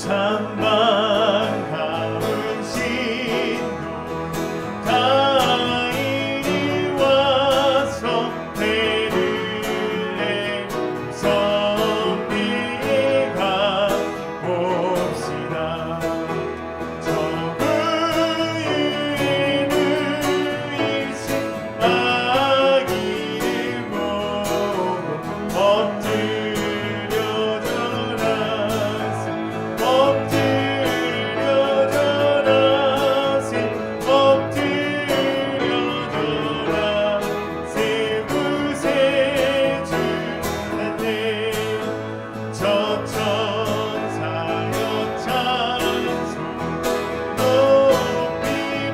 찬반가운 신도 다 이리 와서 베들레헴 성리에 가봅시다. 저그의 누이신 아기를 보고 엎드려 절하세 엎드려 절하세 엎드려 절하세 구세주한테 저 천사여 찬송 높이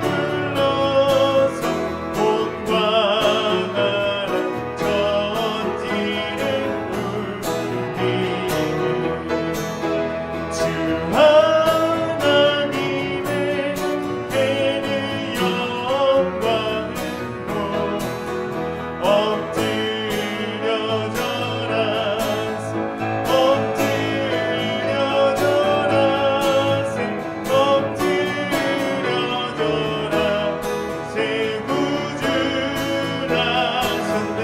불러서 온과 나라 전지를 울리네. 주 하나님의 배는 영광으로 엎드려 절하세 엎드려 절하세 엎드려 절하세 구주 나셨네.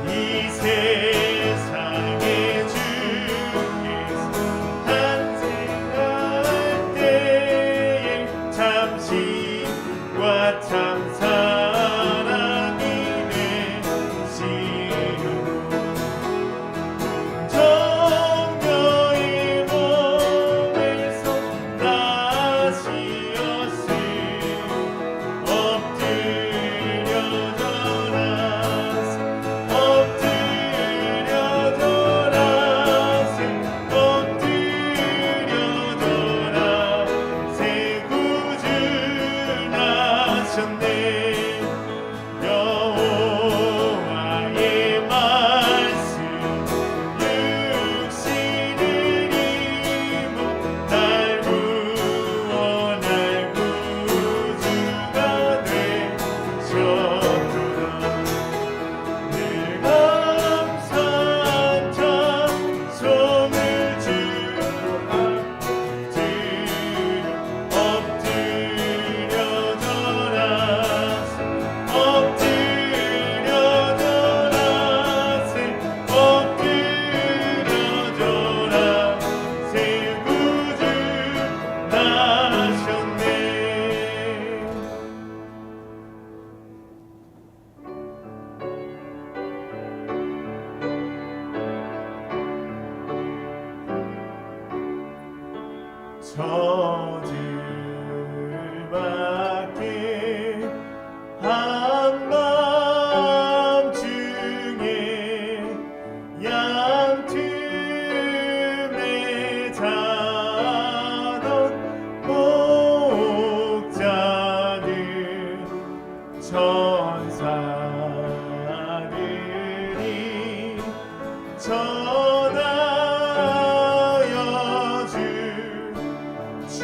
이 세상의 주께서 탄생할 때에 참 신과 참 사랑이 되시고 정녀의 몸에서 나시었으니 엎드려 절하세 엎드려 절하세 엎드려 절하세 구주 나셨네. 여호와의 말씀 육신을 입어 날 구원할 구주가 되셨도다. 늘 감사한 찬송을 주 앞에 엎드려 절하세 엎드려 절하세 엎드려 절하세 구주 나셨네. 저들밖에 한밤중에 양틈에 자던 목자들 천사들이 전하여 주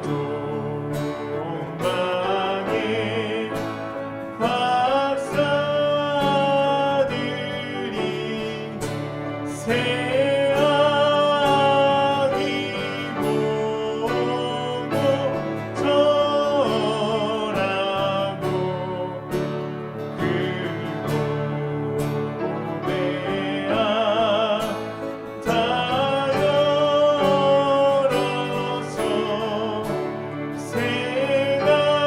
동방의 박사들이 새아기 보고 절하고 그 몸에 다 열어서 세 가지의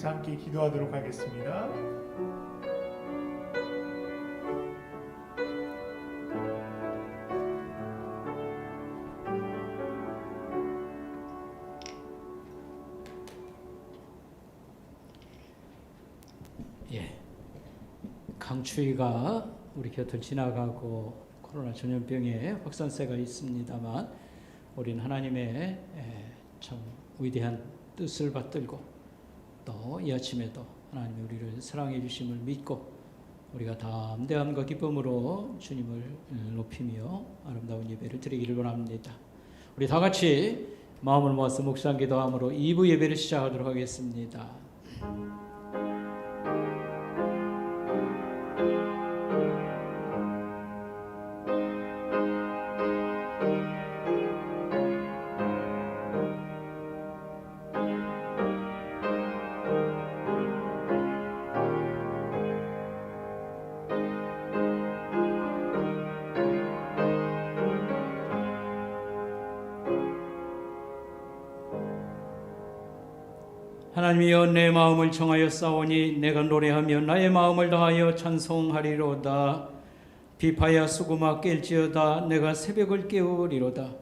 함께 기도하도록 하겠습니다. 강추위가 우리 곁을 지나가고 코로나 전염병의 확산세가 있습니다만 우리는 하나님의 참 위대한 뜻을 받들고 또 이 아침에도 하나님이 우리를 사랑해 주심을 믿고 우리가 담대함과 기쁨으로 주님을 높이며 아름다운 예배를 드리기를 원합니다. 우리 다 같이 마음을 모아서 묵상 기도함으로 2부 예배를 시작하도록 하겠습니다. 하나님이여 내 마음을 청하여 싸우니 내가 노래하며 나의 마음을 다하여 찬송하리로다. 비파야 수구마 깰지어다 내가 새벽을 깨우리로다.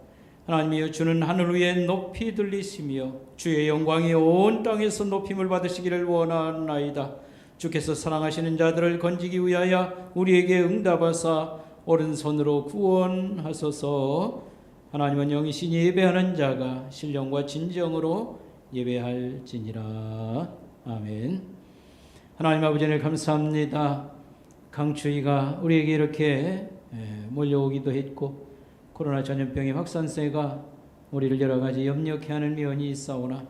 하나님이여 주는 하늘 위에 높이 들리시며 주의 영광이 온 땅에서 높임을 받으시기를 원하나이다. 주께서 사랑하시는 자들을 건지기 위하여 우리에게 응답하사 오른손으로 구원하소서. 하나님은 영이시니 예배하는 자가 신령과 진정으로 예배할지니라. 아멘. 하나님 아버지 하나님 감사합니다. 강추위가 우리에게 이렇게 몰려오기도 했고 코로나 전염병의 확산세가 우리를 여러 가지 염려케 하는 면이 있사오나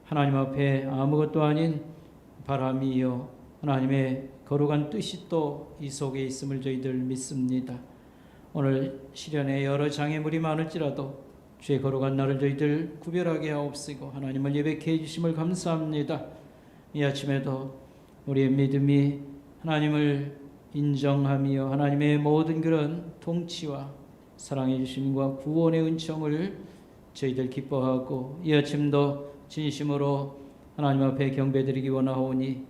하나님 앞에 아무것도 아닌 바람이요 하나님의 거룩한 뜻이 또 이 속에 있음을 저희들 믿습니다. 오늘 시련에 여러 장애물이 많을지라도 주의 거룩한 날을 저희들 구별하게 하옵시고 하나님을 예배케 해주심을 감사합니다. 이 아침에도 우리의 믿음이 하나님을 인정하며 하나님의 모든 그런 통치와 사랑해 주심과 구원의 은총을 저희들 기뻐하고 이 아침도 진심으로 하나님 앞에 경배드리기 원하오니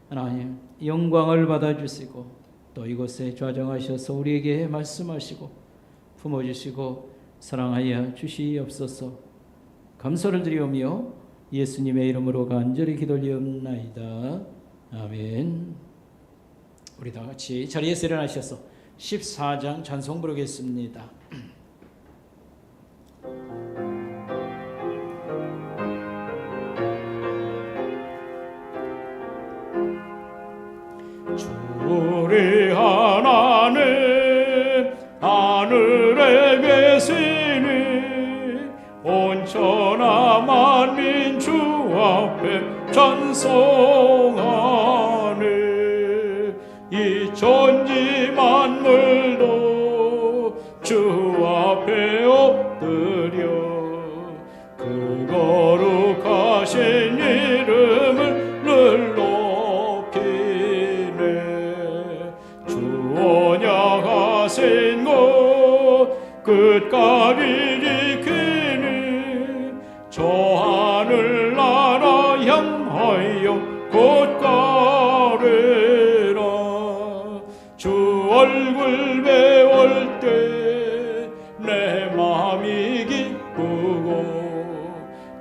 하나님 영광을 받아주시고 또 이곳에 좌정하셔서 우리에게 말씀하시고 품어주시고 사랑하여 주시옵소서. 감사를 드리오며 예수님의 이름으로 간절히 기도드리옵나이다. 아멘. 우리 다 같이 자리에서 일어나셔서 14장 찬송 부르겠습니다. 우리 하나님 하늘에 계시니 온천하 만민 주 앞에 찬송하네. 이 천지 만물도 주 앞에 엎드려 그 거룩하신 이름을 늘 높이네. 주 언약하신 것 끝까지 지키니 저 하늘 나라 향하여 곧 가리라. 주 얼굴 배울 때 내 마음이 기쁘고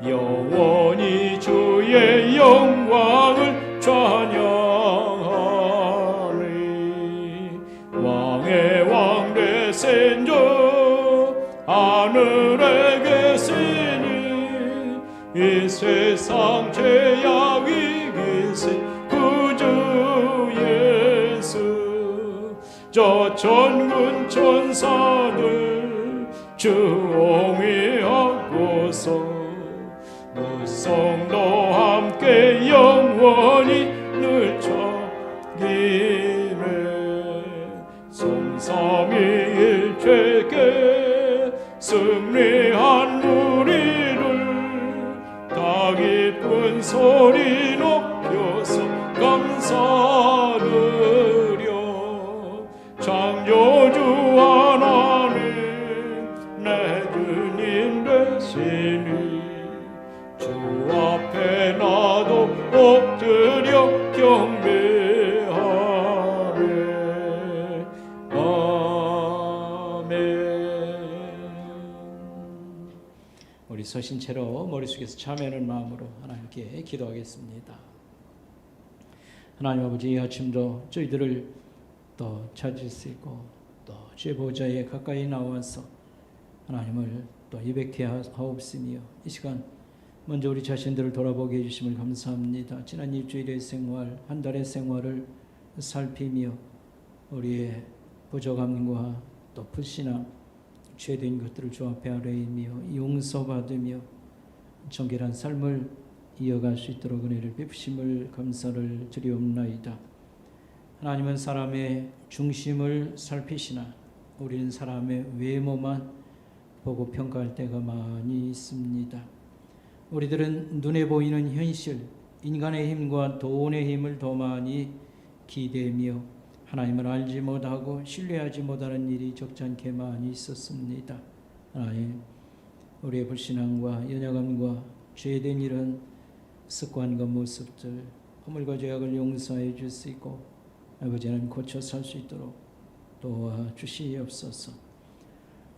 영원히 주의 영광을 찬양하리. 왕의 왕 되신 주 하늘에 계시니 이 세상 죄악 이기신 구주 예수. 저 천군 천사들 주옹위하고서 무성도 함께 영원히 늘 섬기네. 성삼위일체께 승리한 우리를 다 기쁜 소리 높여서 감사드려. 창조주 하나님 내 주님 되시니 주 앞에 나도 엎드려 경배하네. 아멘. 우리 서신 채로 머리 숙여서 참여하는 마음으로 하나님께 기도하겠습니다. 하나님 아버지, 이 아침도 저희들을 또 찾을 수 있고 또 주의 보좌에 가까이 나와서 하나님을 또 예배케 하옵으며 이 시간 먼저 우리 자신들을 돌아보게 해주심을 감사합니다. 지난 일주일의 생활, 한 달의 생활을 살피며 우리의 부족함과 또 불신앙, 죄된 것들을 주 앞에 아뢰이며 용서받으며 정결한 삶을 이어갈 수 있도록 은혜를 베푸심을 감사를 드리옵나이다. 하나님은 사람의 중심을 살피시나 우리는 사람의 외모만 보고 평가할 때가 많이 있습니다. 우리들은 눈에 보이는 현실, 인간의 힘과 돈의 힘을 더 많이 기대며 하나님을 알지 못하고 신뢰하지 못하는 일이 적잖게 많이 있었습니다. 하나님, 우리의 불신앙과 연약함과 죄된 이런 습관과 모습들, 허물과 죄악을 용서해 주시고 아버지는 고쳐 살 수 있도록 도와주시옵소서.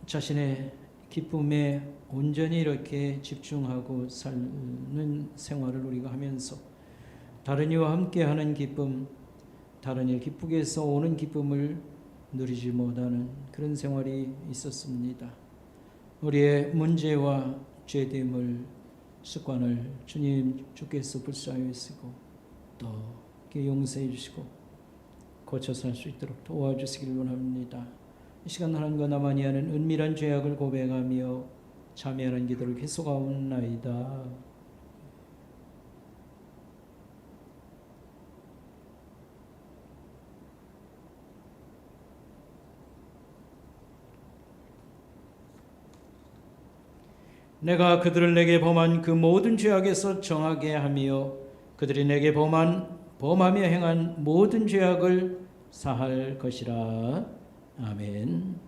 자신의 기쁨에 온전히 이렇게 집중하고 사는 생활을 우리가 하면서 다른 이와 함께하는 기쁨, 다른 일 기쁘게 해서 오는 기쁨을 누리지 못하는 그런 생활이 있었습니다. 우리의 문제와 죄됨을 습관을 주께서 불쌍히 여기시고 또 용서해 주시고 고쳐 살 수 있도록 도와주시길 원합니다. 이 시간 하나님과 나만이 하는 은밀한 죄악을 고백하며 참여하는 기도를 계속하옵나이다. 내가 그들을 내게 범한 그 모든 죄악에서 정하게 하며 그들이 내게 범하며 행한 모든 죄악을 사할 것이라. 아멘.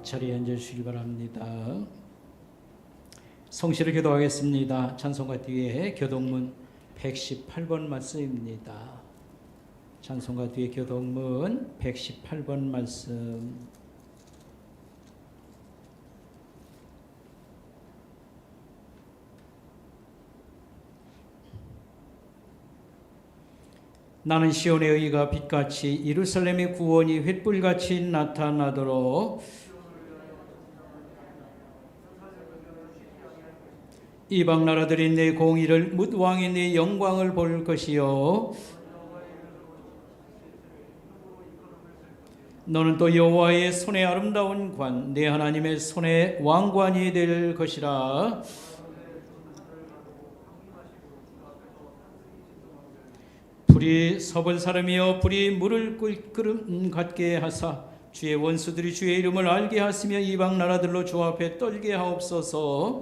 자리에 앉아주시기 바랍니다. 성시를 기도하겠습니다. 찬송가 뒤에 교동문 118번 말씀입니다. 찬송가 뒤에 교동문 118번 말씀. 나는 시온의 의가 빛같이 예루살렘의 구원이 횃불같이 나타나도록 이방 나라들이 내 공의를 뭇 왕이 내 영광을 볼 것이요 너는 또 여호와의 손의 아름다운 관, 네 하나님의 손의 왕관이 될 것이라. 불이 섭을 사람이여 불이 물을 끓음 같게 하사 주의 원수들이 주의 이름을 알게 하시며 이방 나라들로 주 앞에 떨게 하옵소서.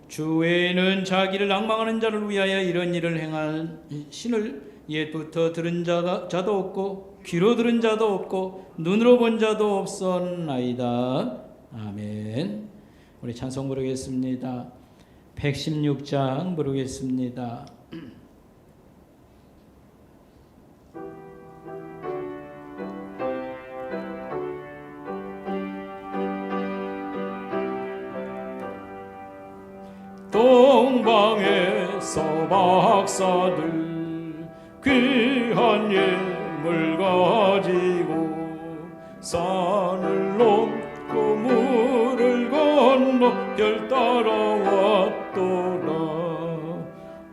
주 외에는 자기를 앙망하는 자를 위하여 이런 일을 행한 신을 옛부터 들은 자도 없고 귀로 들은 자도 없고 눈으로 본 자도 없었나이다. 아멘. 우리 찬송 부르겠습니다. 116장 부르겠습니다. 동방에서 박사들 귀한 예물 가지고 산을 넘고 물을 건너 별 따라왔더라.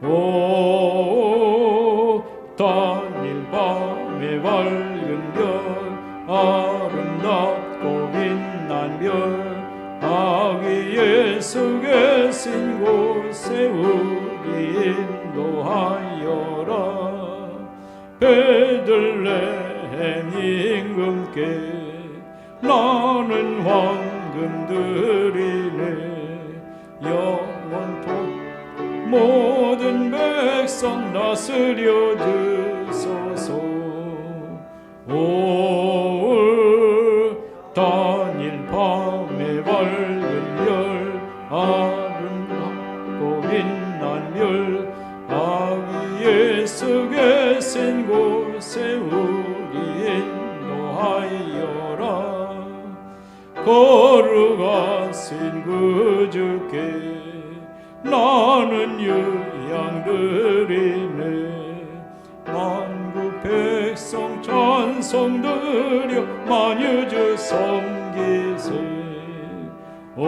오 단일 밤에 밝은 별 아름답고 빛난 별 아기 예수 계신 곳에 우리 인도하여라. 베들레헴 임금께 나는 황금 드리네. 영원토록 모든 백성 다스려 주소서. 오 단일 밤에 밝은 별 아름답고 빛난 별 아기 예수 계신 곳에 우리 인도하여라. 거룩하신 그 주께 나는 유향 드리네. 만국 백성 찬송 드려 만유주 섬기세. 오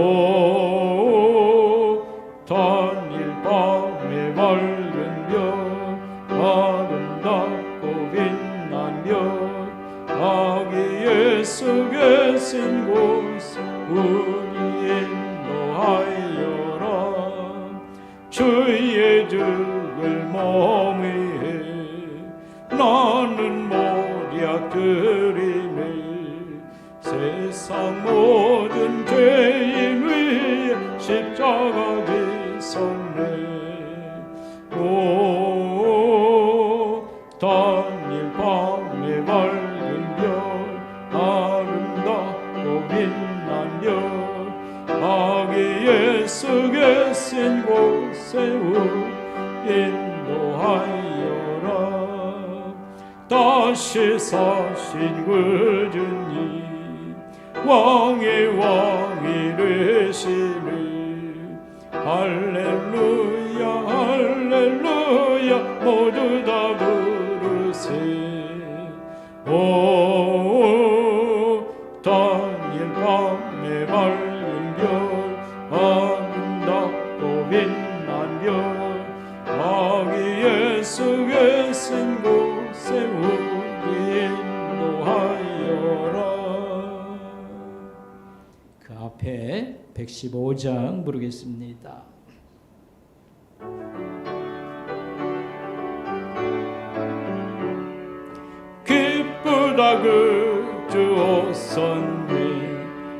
단일 밤에 밝은 별 아름답고 빛난 별 아기 예수 계신 곳 우리 인도하여라. 주의 죽을 몸 위에 나는 모략 드리네. 세상 모든 죄인 위에 십자가 지셨네. 오 단일 밤에 밝은 별 아름답고 빛난 별 아기 예수 계신 곳에 인도하여라. 다시 사신 그 주님 왕의 왕이 되시네. 할렐루야 할렐루야 모두 다 부르세. 오 단일 밤에 밝은 별 아름답고 빛난 별 아기 예수 계신 곳에 우리 인도하여라. 그 앞에 115장 부르겠습니다. 기쁘다 그주 오선니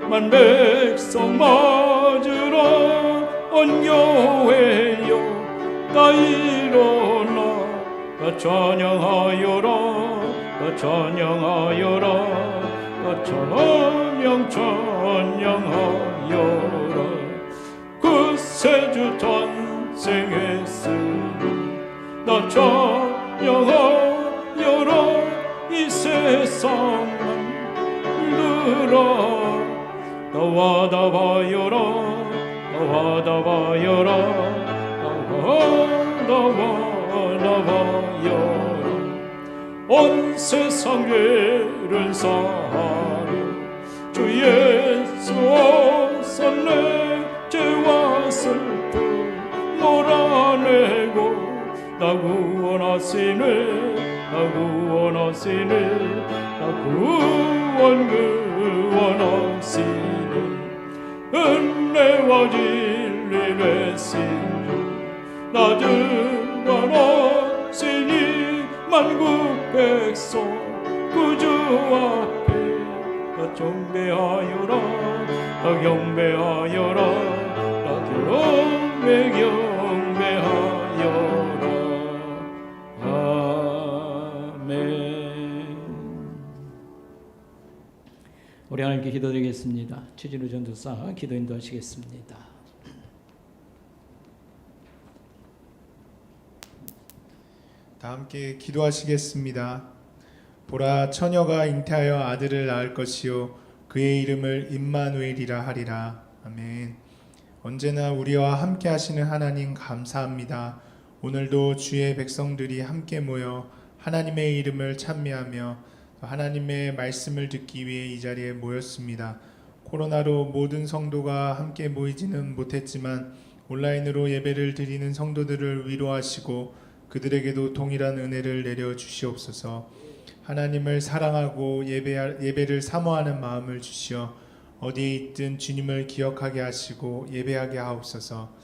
만 백성 맞으러 온 교회여 다 일어나 다 찬양하여라. 다 찬양하여라. 다 찬양하여라. 그 세주 탄생했으니 다 찬양하여라. 이 세상은 물들어 나와 나와여라. 나와 나와여라. 나와여라. 온 세상 죄를 사하려 주 예수 오셨네. 죄와 슬픔 몰아내고 나 구원하시네 나 구원하시네 나 구원하시네 은혜와 진리 되신 주 나 등반하시니 만국 백성 구주 앞에 나 경배하여라 나 경배하여라 나 경배하여라 아멘. 우리 하나님께 기도드리겠습니다. 최진우 전도사 기도 인도하시겠습니다. 다 함께 기도하시겠습니다. 보라, 처녀가 잉태하여 아들을 낳을 것이요 그의 이름을 임마누엘이라 하리라. 아멘. 언제나 우리와 함께 하시는 하나님 감사합니다. 오늘도 주의 백성들이 함께 모여 하나님의 이름을 찬미하며 하나님의 말씀을 듣기 위해 이 자리에 모였습니다. 코로나로 모든 성도가 함께 모이지는 못했지만 온라인으로 예배를 드리는 성도들을 위로하시고 그들에게도 동일한 은혜를 내려 주시옵소서. 하나님을 사랑하고 예배를 사모하는 마음을 주시어 어디에 있든 주님을 기억하게 하시고 예배하게 하옵소서.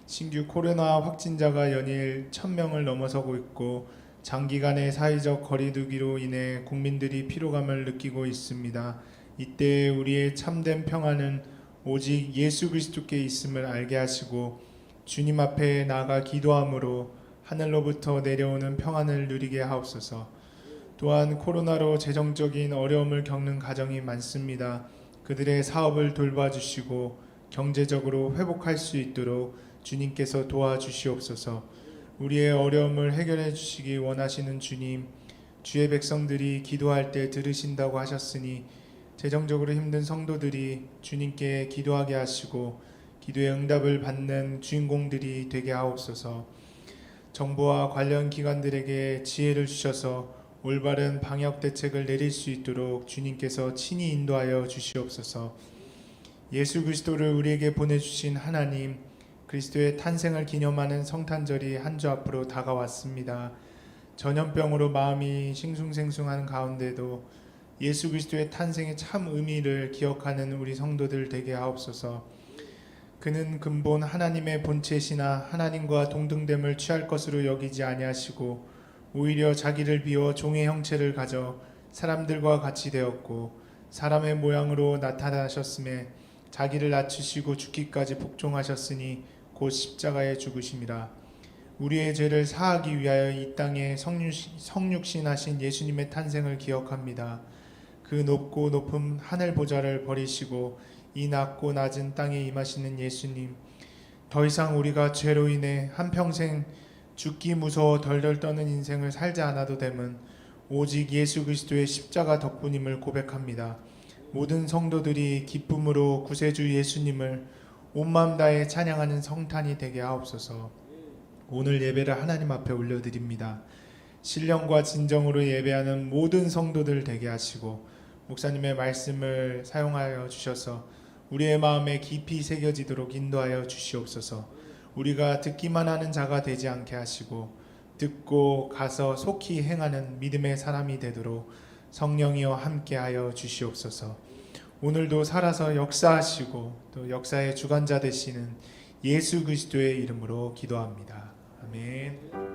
신규 코로나 확진자가 연일 1000명을 넘어서고 있고 장기간의 사회적 거리두기로 인해 국민들이 피로감을 느끼고 있습니다. 이때 우리의 참된 평안은 오직 예수 그리스도께 있음을 알게 하시고 주님 앞에 나아가 기도함으로 하늘로부터 내려오는 평안을 누리게 하옵소서. 또한 코로나로 재정적인 어려움을 겪는 가정이 많습니다. 그들의 사업을 돌봐주시고 경제적으로 회복할 수 있도록 주님께서 도와주시옵소서. 우리의 어려움을 해결해 주시기 원하시는 주님, 주의 백성들이 기도할 때 들으신다고 하셨으니 재정적으로 힘든 성도들이 주님께 기도하게 하시고 기도의 응답을 받는 주인공들이 되게 하옵소서. 정부와 관련 기관들에게 지혜를 주셔서 올바른 방역 대책을 내릴 수 있도록 주님께서 친히 인도하여 주시옵소서. 예수 그리스도를 우리에게 보내주신 하나님, 그리스도의 탄생을 기념하는 성탄절이 한 주 앞으로 다가왔습니다. 전염병으로 마음이 싱숭생숭하는 가운데도 예수 그리스도의 탄생의 참 의미를 기억하는 우리 성도들 되게 하옵소서. 그는 근본 하나님의 본체시나 하나님과 동등됨을 취할 것으로 여기지 아니하시고 오히려 자기를 비워 종의 형체를 가져 사람들과 같이 되었고 사람의 모양으로 나타나셨음에 자기를 낮추시고 죽기까지 복종하셨으니 곧 십자가에 죽으심이라. 우리의 죄를 사하기 위하여 이 땅에 성육신하신 예수님의 탄생을 기억합니다. 그 높고 높은 하늘 보좌를 버리시고 이 낮고 낮은 땅에 임하시는 예수님, 더 이상 우리가 죄로 인해 한평생 죽기 무서워 덜덜 떠는 인생을 살지 않아도 됨은 오직 예수 그리스도의 십자가 덕분임을 고백합니다. 모든 성도들이 기쁨으로 구세주 예수님을 온 마음 다해 찬양하는 성탄이 되게 하옵소서. 오늘 예배를 하나님 앞에 올려드립니다. 신령과 진정으로 예배하는 모든 성도들 되게 하시고 목사님의 말씀을 사용하여 주셔서 우리의 마음에 깊이 새겨지도록 인도하여 주시옵소서. 우리가 듣기만 하는 자가 되지 않게 하시고 듣고 가서 속히 행하는 믿음의 사람이 되도록 성령이여 함께하여 주시옵소서. 오늘도 살아서 역사하시고 또 역사의 주관자 되시는 예수 그리스도의 이름으로 기도합니다. 아멘.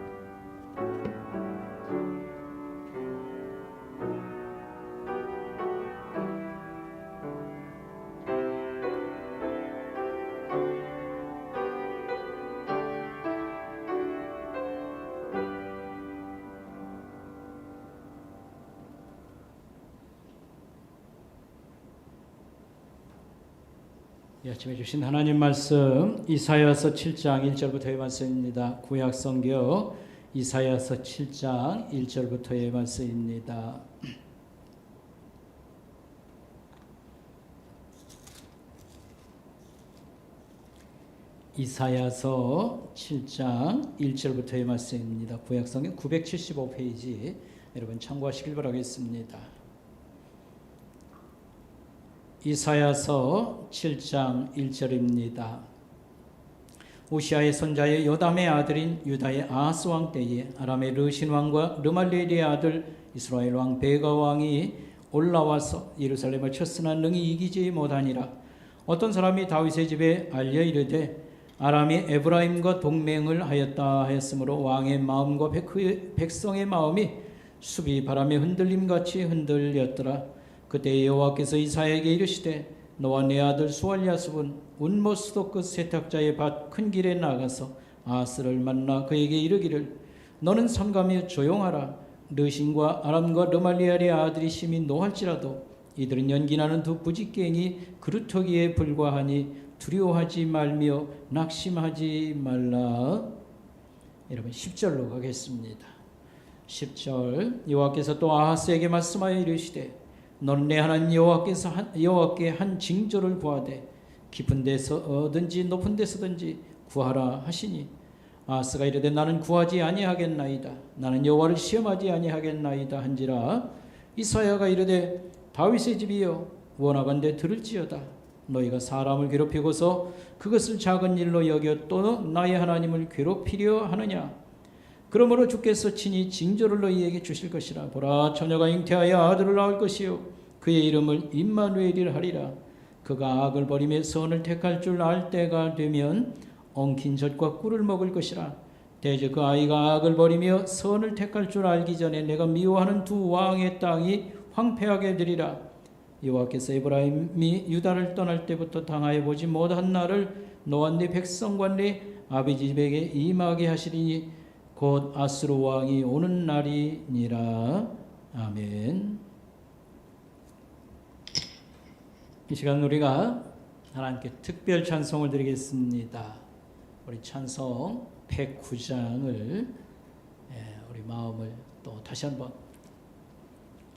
이 아침에 주신 하나님 말씀 이사야서 7장 1절부터의 말씀입니다. 구약 성경 이사야서 7장 1절부터의 말씀입니다. 이사야서 7장 1절부터의 말씀입니다. 구약 성경 975페이지 여러분 참고하시길 바라겠습니다. 이사야서 7장 1절입니다. 우시아의 손자의 요담의 아들인 유다의 아하스 왕 때에 아람의 르신 왕과 르말리엘의 아들 이스라엘 왕 베가 왕이 올라와서 예루살렘을 쳤으나 능히 이기지 못하니라. 어떤 사람이 다윗의 집에 알려 이르되 아람이 에브라임과 동맹을 하였다 하였으므로 왕의 마음과 백성의 마음이 수비 바람에 흔들림같이 흔들렸더라. 그때 여호와께서 이사야에게 이르시되 너와 내 아들 수알야습은 운모스도 끝 세탁자의 밭 큰 길에 나가서 아하스를 만나 그에게 이르기를 너는 삼가며 조용하라. 르신과 아람과 르말리알의 아들이 심히 노할지라도 이들은 연기나는 두 부직갱이 그루터기에 불과하니 두려워하지 말며 낙심하지 말라. 여러분 10절로 가겠습니다. 10절 여호와께서 또 아하스에게 말씀하여 이르시되 너는 내 하나님 여호와께 한 징조를 구하되 깊은 데서든지 높은 데서든지 구하라 하시니 아하스가 이르되 나는 구하지 아니하겠나이다. 나는 여호와를 시험하지 아니하겠나이다 한지라. 이사야가 이르되 다윗의 집이여 원하건대 들을지어다. 너희가 사람을 괴롭히고서 그것을 작은 일로 여겨 또 나의 하나님을 괴롭히려 하느냐. 그러므로 주께서 친히 징조를 너희에게 주실 것이라. 보라 처녀가 잉태하여 아들을 낳을 것이요 그의 이름을 임마누엘이라 하리라. 그가 악을 버리며 선을 택할 줄 알 때가 되면 엉킨 젖과 꿀을 먹을 것이라. 대저 그 아이가 악을 버리며 선을 택할 줄 알기 전에 내가 미워하는 두 왕의 땅이 황폐하게 되리라. 여호와께서 에브라임이 유다를 떠날 때부터 당하여 보지 못한 날을 너와 네 백성과 네 아버지 집에게 임하게 하시리니 곧 아수르 왕이 오는 날이니라. 아멘. 이 시간 우리가 하나님께 특별 찬송을 드리겠습니다. 우리 찬송 109장을 우리 마음을 또 다시 한번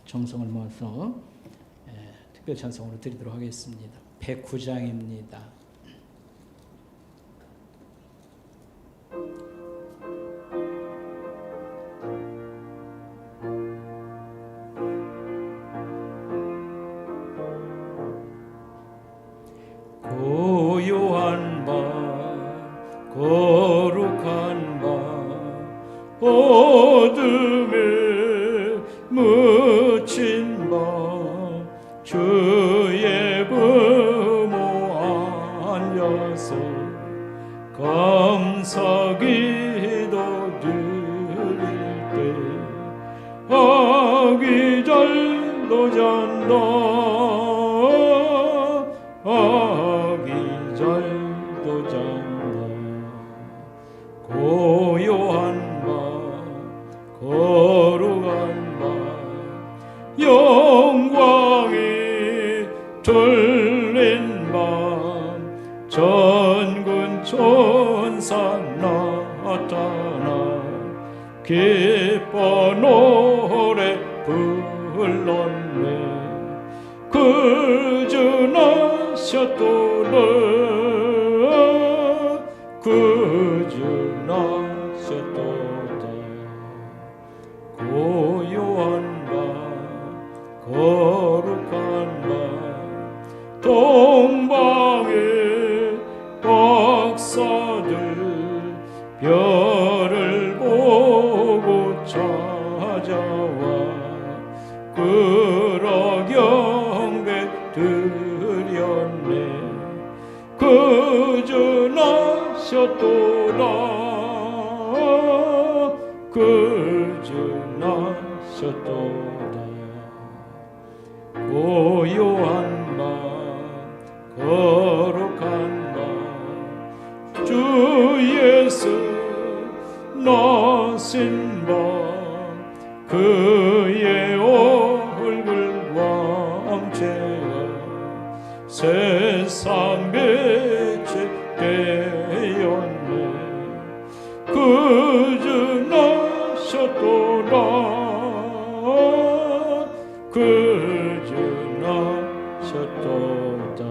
정성을 모아서 특별 찬송으로 드리도록 하겠습니다. 109장입니다. 고요한 밤 거룩한 밤 어둠에 묻힌 밤 주의 부모 앉아서 감사 기도 드릴 때 아기잘도 잔다 아기잘도 잔다 고요한 밤 거룩한 밤 영광이 들린 밤 전군 천사 나타나 기뻐 노래 불렀네 그주 나셨도다 그주 나셨도다 고요한 밤 거룩한 밤 동방의 박사들 별을 보고 찾아와 그러 경배 드렸네 그주 나셨도다 그주 나셨도다 고요한 밤 거룩한 밤 주 예수 나신 밤 그의 얼굴 광채가 세상 빛이 되었네 그주 나셨도다 그주 나셨도다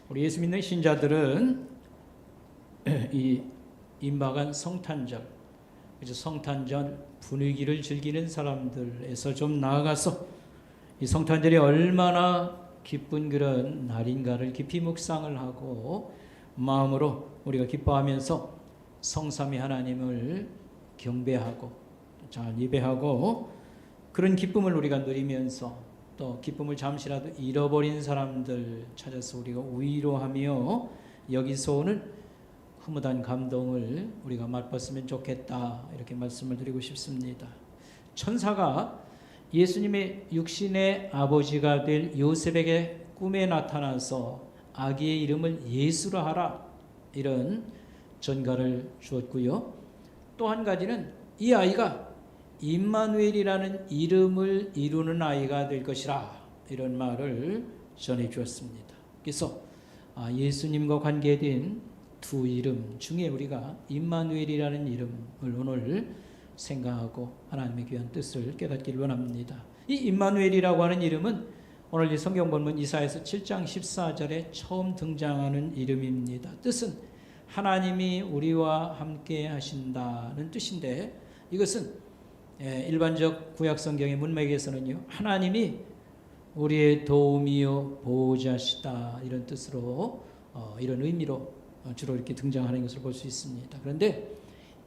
우리 예수 믿는 신자들은 이 임박한 성탄절, 그래서 성탄절 분위기를 즐기는 사람들에서 좀 나아가서 이 성탄절이 얼마나 기쁜 그런 날인가를 깊이 묵상을 하고 마음으로 우리가 기뻐하면서 성삼위 하나님을 경배하고 잘 예배하고 그런 기쁨을 우리가 누리면서 또 기쁨을 잠시라도 잃어버린 사람들 찾아서 우리가 위로하며 여기서 오는 흐뭇한 감동을 우리가 맛봤으면 좋겠다, 이렇게 말씀을 드리고 싶습니다. 천사가 예수님의 육신의 아버지가 될 요셉에게 꿈에 나타나서 아기의 이름을 예수라 하라, 이런 전가를 주었고요. 또 한 가지는 이 아이가 임마누엘이라는 이름을 이루는 아이가 될 것이라, 이런 말을 전해 주었습니다. 그래서 예수님과 관계된 두 이름 중에 우리가 임마누엘이라는 이름을 오늘 생각하고 하나님의 귀한 뜻을 깨닫기를 원합니다. 이 임마누엘이라고 하는 이름은 오늘 이 성경 본문 이사야서 7장 14절에 처음 등장하는 이름입니다. 뜻은 하나님이 우리와 함께 하신다는 뜻인데, 이것은 일반적 구약 성경의 문맥에서는요, 하나님이 우리의 도움이요 보호자시다, 이런 뜻으로 이런 의미로 주로 이렇게 등장하는 것을 볼 수 있습니다. 그런데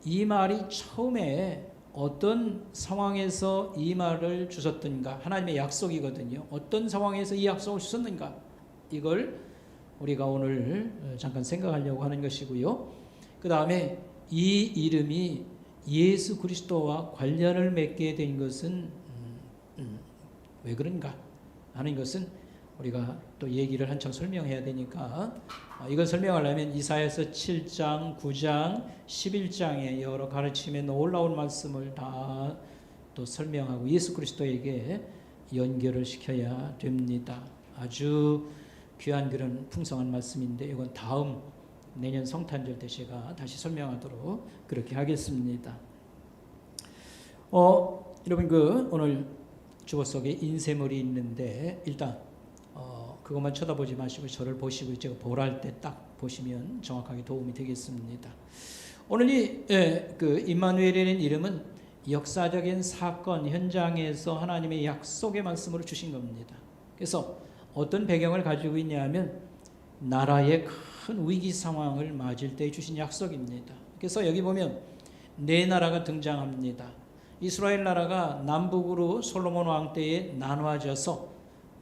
이 말이 처음에 어떤 상황에서 이 말을 주셨던가, 하나님의 약속이거든요. 어떤 상황에서 이 약속을 주셨는가, 이걸 우리가 오늘 잠깐 생각하려고 하는 것이고요. 그 다음에 이 이름이 예수 그리스도와 관련을 맺게 된 것은 왜 그런가 하는 것은 우리가 또 얘기를 한참 설명해야 되니까, 이걸 설명하려면 이사야서 7장, 9장, 11장의 여러 가르침에 놀라운 말씀을 다 또 설명하고 예수 그리스도에게 연결을 시켜야 됩니다. 아주 귀한 그런 풍성한 말씀인데, 이건 다음 내년 성탄절 때 제가 다시 설명하도록 그렇게 하겠습니다. 여러분 오늘 주보 속에 인쇄물이 있는데, 일단 그것만 쳐다보지 마시고 저를 보시고 제가 보랄 때 딱 보시면 정확하게 도움이 되겠습니다. 오늘 이 임마누엘이라는 이름은 역사적인 사건 현장에서 하나님의 약속의 말씀으로 주신 겁니다. 그래서 어떤 배경을 가지고 있냐면 나라의 큰 위기 상황을 맞을 때 주신 약속입니다. 그래서 여기 보면 네 나라가 등장합니다. 이스라엘 나라가 남북으로 솔로몬 왕 때에 나눠져서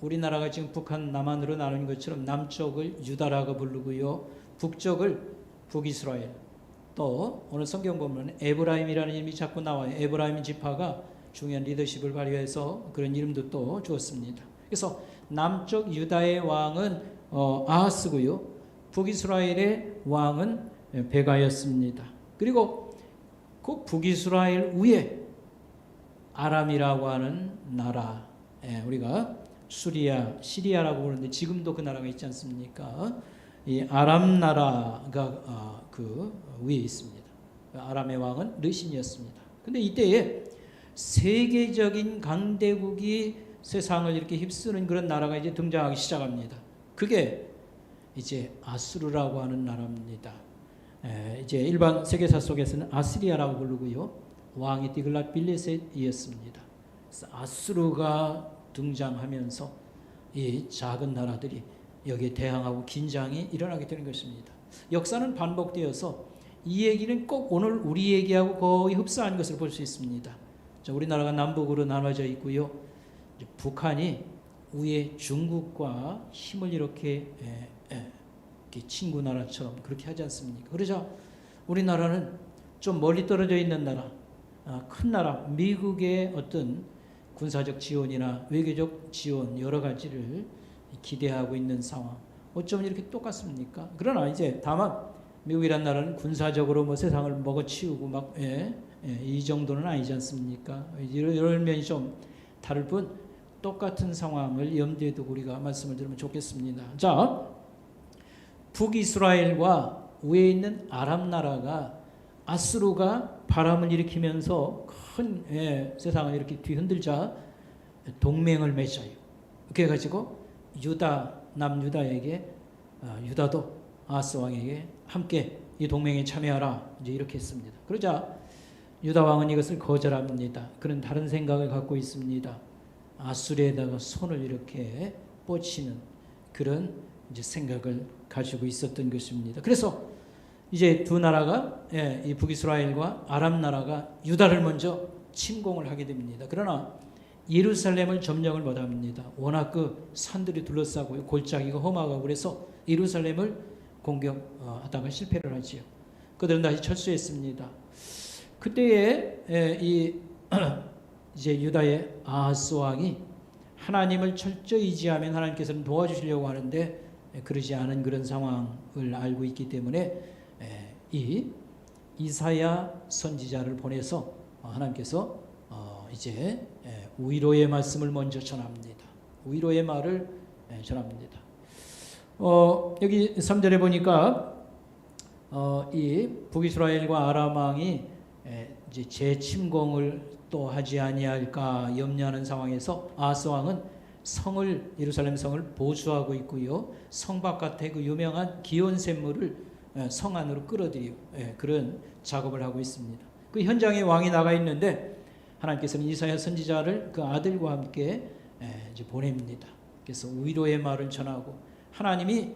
우리나라가 지금 북한 남한으로 나눈 것처럼 남쪽을 유다라고 부르고요, 북쪽을 북이스라엘, 또 오늘 성경 보면 에브라임이라는 이름이 자꾸 나와요. 에브라임 지파가 중요한 리더십을 발휘해서 그런 이름도 또 주었습니다. 그래서 남쪽 유다의 왕은 아하스고요, 북이스라엘의 왕은 베가였습니다. 그리고 그 북이스라엘 위에 아람이라고 하는 나라, 우리가 시리아라고 부르는데 지금도 그 나라가 있지 않습니까? 이 아람 나라가 그 위에 있습니다. 아람의 왕은 르신이었습니다. 근데 이때에 세계적인 강대국이 세상을 이렇게 휩쓰는 그런 나라가 이제 등장하기 시작합니다. 그게 이제 아수르라고 하는 나라입니다. 이제 일반 세계사 속에서는 아시리아라고 부르고요, 왕이 디글랏 빌레셋이었습니다. 그래서 아수르가 등장하면서 이 작은 나라들이 여기에 대항하고 긴장이 일어나게 되는 것입니다. 역사는 반복되어서 이 얘기는 꼭 오늘 우리 얘기하고 거의 흡사한 것을 볼 수 있습니다. 자, 우리나라가 남북으로 나눠져 있고요, 북한이 위에 중국과 힘을 이렇게 친구 나라처럼 그렇게 하지 않습니까? 그러자 우리나라는 좀 멀리 떨어져 있는 나라, 큰 나라, 미국의 어떤 군사적 지원이나 외교적 지원 여러 가지를 기대하고 있는 상황. 어쩌면 이렇게 똑같습니까? 그러나 이제 다만 미국이란 나라는 군사적으로 뭐 세상을 먹어치우고 막 이 정도는 아니지 않습니까? 이런 면이 좀 다를 뿐 똑같은 상황을 염두에 두고 우리가 말씀을 들으면 좋겠습니다. 자, 북이스라엘과 위에 있는 아람 나라가 아수르가 바람을 일으키면서 큰 세상을 이렇게 뒤흔들자 동맹을 맺어요. 그래가지고 남유다에게 유다도 아하스 왕에게 함께 이 동맹에 참여하라, 이제 이렇게 했습니다. 그러자 유다 왕은 이것을 거절합니다. 그는 다른 생각을 갖고 있습니다. 아수르에다가 손을 이렇게 뻗치는 그런 이제 생각을 가지고 있었던 것입니다. 그래서 이제 두 나라가 이 북이스라엘과 아람 나라가 유다를 먼저 침공을 하게 됩니다. 그러나 예루살렘을 점령을 못합니다. 워낙 그 산들이 둘러싸고 골짜기가 험하고 그래서 예루살렘을 공격하다가 실패를 하지요. 그들은 다시 철수했습니다. 그때에 이 이제 유다의 아하스 왕이 하나님을 철저히 의지하면 하나님께서는 도와주시려고 하는데 그러지 않은 그런 상황을 알고 있기 때문에 이 이사야 선지자를 보내서 하나님께서 이제 위로의 말씀을 먼저 전합니다. 위로의 말을 전합니다. 여기 3절에 보니까 이 북이스라엘과 아람 왕이 이제 재침공을 또 하지 아니할까 염려하는 상황에서 아하스 왕은 예루살렘 성을 보수하고 있고요. 성 바깥에 그 유명한 기온 샘물을 성 안으로 끌어들이고 그런 작업을 하고 있습니다. 그 현장에 왕이 나가 있는데 하나님께서는 이사야 선지자를 그 아들과 함께 이제 보냅니다. 그래서 위로의 말을 전하고 하나님이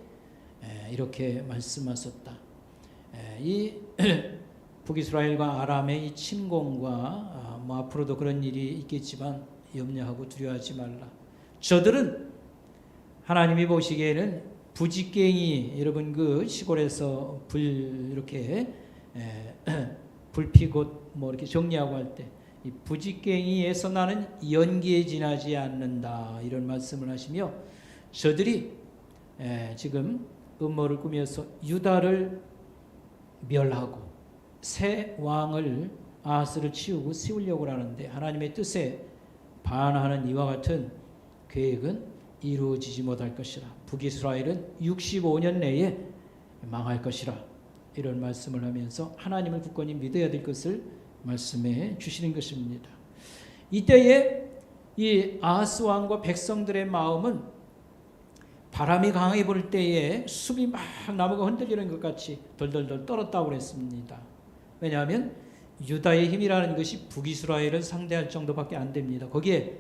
이렇게 말씀하셨다. 이 북이스라엘과 아람의 이 침공과 뭐 앞으로도 그런 일이 있겠지만 염려하고 두려워하지 말라. 저들은 하나님이 보시기에는 부지깽이, 여러분 그 시골에서 불 이렇게 불 피고 뭐 이렇게 정리하고 할 때 이 부지깽이에서 나는 연기에 지나지 않는다 이런 말씀을 하시며 저들이 지금 음모를 꾸며서 유다를 멸하고 새 왕을 아하스를 치우고 세우려고 하는데 하나님의 뜻에 반하는 이와 같은 계획은 이루어지지 못할 것이라. 북이스라엘은 65년 내에 망할 것이라. 이런 말씀을 하면서 하나님을 굳건히 믿어야 될 것을 말씀해 주시는 것입니다. 이때에 이 아하스 왕과 백성들의 마음은 바람이 강하게 불 때에 숲이 막 나무가 흔들리는 것 같이 덜덜덜 떨었다고 그랬습니다. 왜냐하면 유다의 힘이라는 것이 북이스라엘을 상대할 정도밖에 안 됩니다. 거기에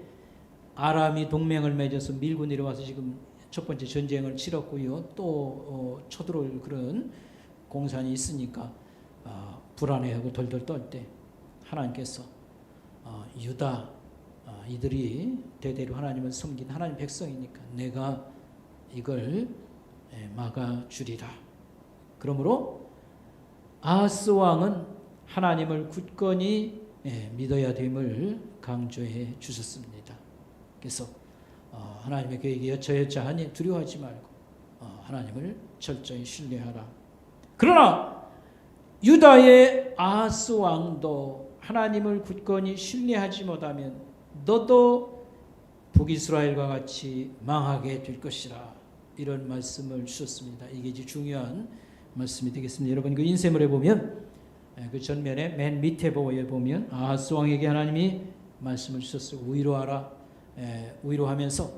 아람이 동맹을 맺어서 밀고 내려와서 지금 첫 번째 전쟁을 치렀고요. 또 쳐들어올 그런 공산이 있으니까 불안해하고 덜덜 떨 때 하나님께서 유다 이들이 대대로 하나님을 섬긴 하나님 백성이니까 내가 이걸 막아주리라. 그러므로 아하스 왕은 하나님을 굳건히 믿어야 됨을 강조해 주셨습니다. 그래서 하나님의 계획이 여차여차하니 두려워하지 말고 하나님을 철저히 신뢰하라. 그러나 유다의 아하스 왕도 하나님을 굳건히 신뢰하지 못하면 너도 북이스라엘과 같이 망하게 될 것이라. 이런 말씀을 주셨습니다. 이게 이제 중요한 말씀이 되겠습니다. 여러분 그 인쇄물에 보면 그 전면에 맨 밑에 보면 아하스 왕에게 하나님이 말씀을 주셨어요. 위로하라. 위로하면서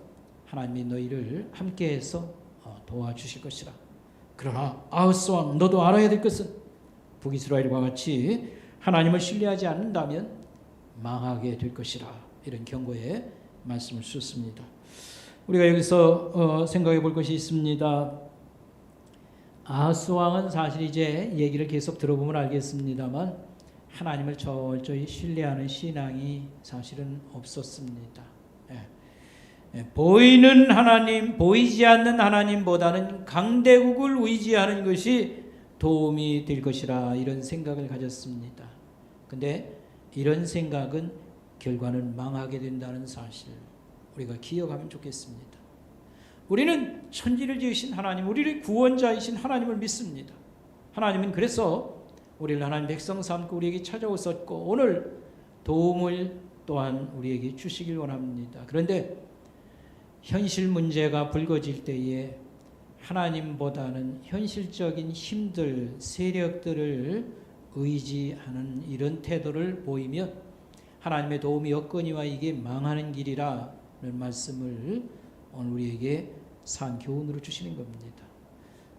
하나님이 너희를 함께해서 도와주실 것이라. 그러나 아하스 왕 너도 알아야 될 것은 북이스라엘과 같이 하나님을 신뢰하지 않는다면 망하게 될 것이라. 이런 경고의 말씀을 주셨습니다. 우리가 여기서 생각해 볼 것이 있습니다. 아하스 왕은 사실 이제 얘기를 계속 들어보면 알겠습니다만 하나님을 철저히 신뢰하는 신앙이 사실은 없었습니다. 보이는 하나님, 보이지 않는 하나님보다는 강대국을 의지하는 것이 도움이 될 것이라 이런 생각을 가졌습니다. 근데 이런 생각은 결과는 망하게 된다는 사실 우리가 기억하면 좋겠습니다. 우리는 천지를 지으신 하나님, 우리를 구원자이신 하나님을 믿습니다. 하나님은 그래서 우리를 하나님 백성 삼고 우리에게 찾아오셨고 오늘 도움을 또한 우리에게 주시길 원합니다. 그런데 현실 문제가 불거질 때에 하나님보다는 현실적인 힘들, 세력들을 의지하는 이런 태도를 보이면 하나님의 도움이 없거니와 이게 망하는 길이라는 말씀을 오늘 우리에게 산 교훈으로 주시는 겁니다.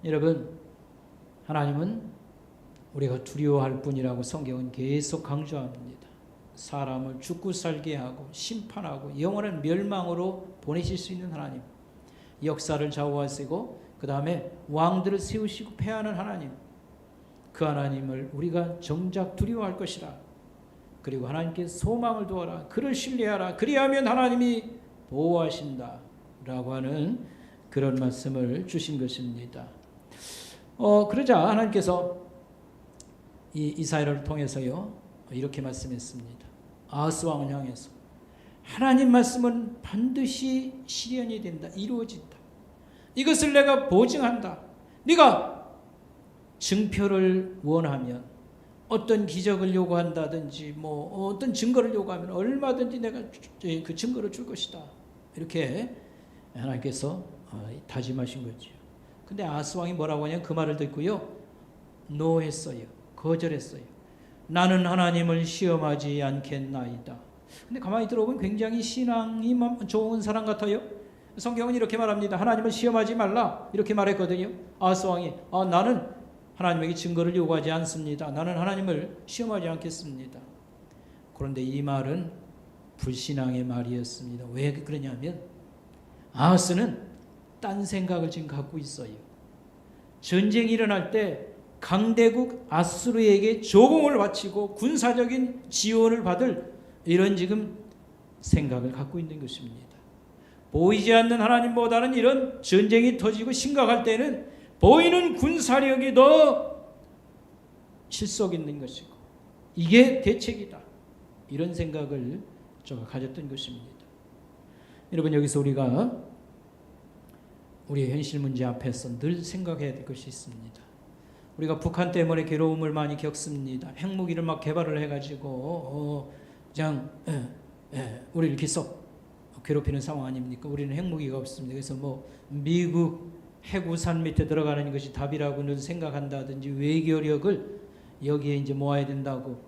여러분, 하나님은 우리가 두려워할 뿐이라고 성경은 계속 강조합니다. 사람을 죽고 살게 하고 심판하고 영원한 멸망으로 보내실 수 있는 하나님, 역사를 좌우하시고 그 다음에 왕들을 세우시고 패하는 하나님, 그 하나님을 우리가 정작 두려워할 것이라. 그리고 하나님께 소망을 두어라. 그를 신뢰하라. 그리하면 하나님이 보호하신다 라고 하는 그런 말씀을 주신 것입니다. 그러자 하나님께서 이 이사야를 통해서요 이렇게 말씀했습니다. 아하스 왕을 향해서 하나님 말씀은 반드시 실현이 된다. 이루어진다. 이것을 내가 보증한다. 네가 증표를 원하면, 어떤 기적을 요구한다든지 뭐 어떤 증거를 요구하면 얼마든지 내가 그 증거를 줄 것이다. 이렇게 하나님께서 다짐하신 거죠. 근데 아하스 왕이 뭐라고 하냐, 그 말을 듣고요 노했어요. 거절했어요. 나는 하나님을 시험하지 않겠나이다. 근데 가만히 들어보면 굉장히 신앙이 좋은 사람 같아요. 성경은 이렇게 말합니다. 하나님을 시험하지 말라 이렇게 말했거든요. 아하스 왕이 나는 하나님에게 증거를 요구하지 않습니다. 나는 하나님을 시험하지 않겠습니다. 그런데 이 말은 불신앙의 말이었습니다. 왜 그러냐면 아하스는 딴 생각을 지금 갖고 있어요. 전쟁이 일어날 때 강대국 아수르에게 조공을 바치고 군사적인 지원을 받을 이런 지금 생각을 갖고 있는 것입니다. 보이지 않는 하나님보다는 이런 전쟁이 터지고 심각할 때는 보이는 군사력이 더 실속 있는 것이고 이게 대책이다. 이런 생각을 제가 가졌던 것입니다. 여러분, 여기서 우리가 우리의 현실 문제 앞에서 늘 생각해야 될 것이 있습니다. 우리가 북한 때문에 괴로움을 많이 겪습니다. 핵무기를 막 개발을 해가지고 그냥 우리를 계속 괴롭히는 상황 아닙니까? 우리는 핵무기가 없습니다. 그래서 뭐 미국 핵우산 밑에 들어가는 것이 답이라고 늘 생각한다든지 외교력을 여기에 이제 모아야 된다고.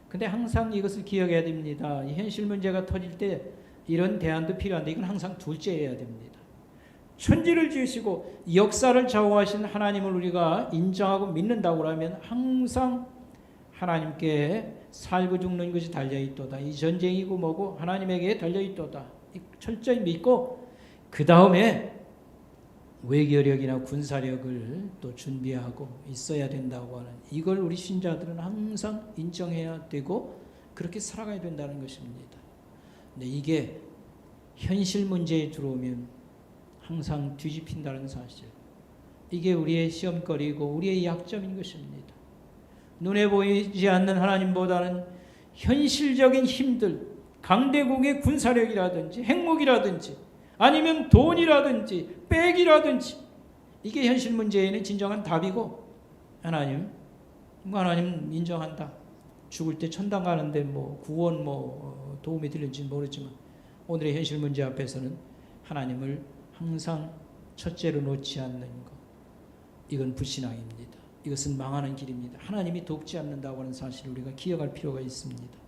근데 항상 이것을 기억해야 됩니다. 이 현실 문제가 터질 때 이런 대안도 필요한데 이건 항상 둘째여야 됩니다. 천지를 지으시고 역사를 좌우하신 하나님을 우리가 인정하고 믿는다고 하면 항상 하나님께 살고 죽는 것이 달려있도다. 이 전쟁이고 뭐고 하나님에게 달려있도다. 철저히 믿고 그 다음에 외교력이나 군사력을 또 준비하고 있어야 된다고 하는, 이걸 우리 신자들은 항상 인정해야 되고 그렇게 살아가야 된다는 것입니다. 근데 이게 현실 문제에 들어오면 항상 뒤집힌다는 사실, 이게 우리의 시험거리고 우리의 약점인 것입니다. 눈에 보이지 않는 하나님보다는 현실적인 힘들, 강대국의 군사력이라든지 핵무기라든지 아니면 돈이라든지 백이라든지, 이게 현실 문제에는 진정한 답이고 하나님 인정한다. 죽을 때 천당 가는데 뭐 구원 도움이 될지 모르지만 오늘의 현실 문제 앞에서는 하나님을 항상 첫째로 놓지 않는 것, 이건 불신앙입니다. 이것은 망하는 길입니다. 하나님이 돕지 않는다고 하는 사실을 우리가 기억할 필요가 있습니다.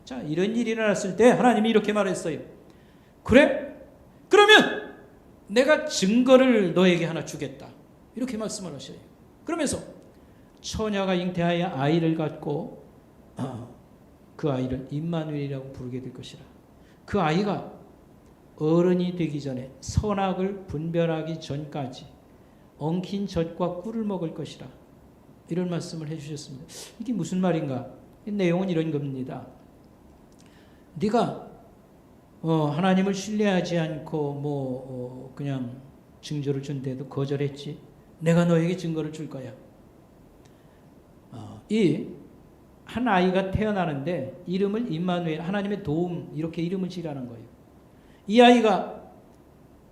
자, 이런 일이 일어났을 때 하나님이 이렇게 말했어요. 그래? 그러면 내가 증거를 너에게 하나 주겠다. 이렇게 말씀을 하셔요. 그러면서 처녀가 잉태하여 아이를 갖고 그 아이를 임마누엘이라고 부르게 될 것이라. 그 아이가 어른이 되기 전에 선악을 분별하기 전까지 엉킨 젖과 꿀을 먹을 것이라. 이런 말씀을 해주셨습니다. 이게 무슨 말인가? 내용은 이런 겁니다. 네가 하나님을 신뢰하지 않고 그냥 증거를 준데도 거절했지. 내가 너에게 증거를 줄 거야. 이 한 아이가 태어나는데 이름을 임마누엘, 하나님의 도움, 이렇게 이름을 지라는 거예요. 이 아이가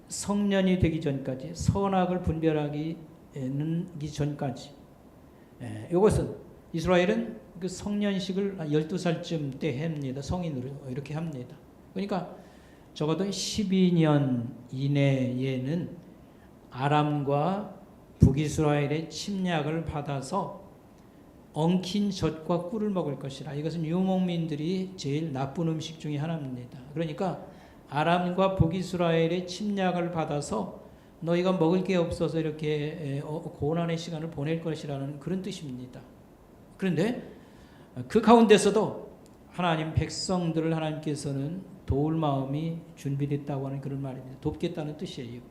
성년이 되기 전까지, 선악을 분별하기 전까지, 이것은 이스라엘은 그 성년식을 12살쯤 때 합니다. 성인으로 이렇게 합니다. 그러니까 적어도 12년 이내에는 아람과 북이스라엘의 침략을 받아서 엉킨 젖과 꿀을 먹을 것이라. 이것은 유목민들이 제일 나쁜 음식 중에 하나입니다. 그러니까 아람과 북이스라엘의 침략을 받아서 너희가 먹을 게 없어서 이렇게 고난의 시간을 보낼 것이라는 그런 뜻입니다. 그런데 그 가운데서도 하나님 백성들을 하나님께서는 도울 마음이 준비됐다고 하는 그런 말입니다. 돕겠다는 뜻이에요.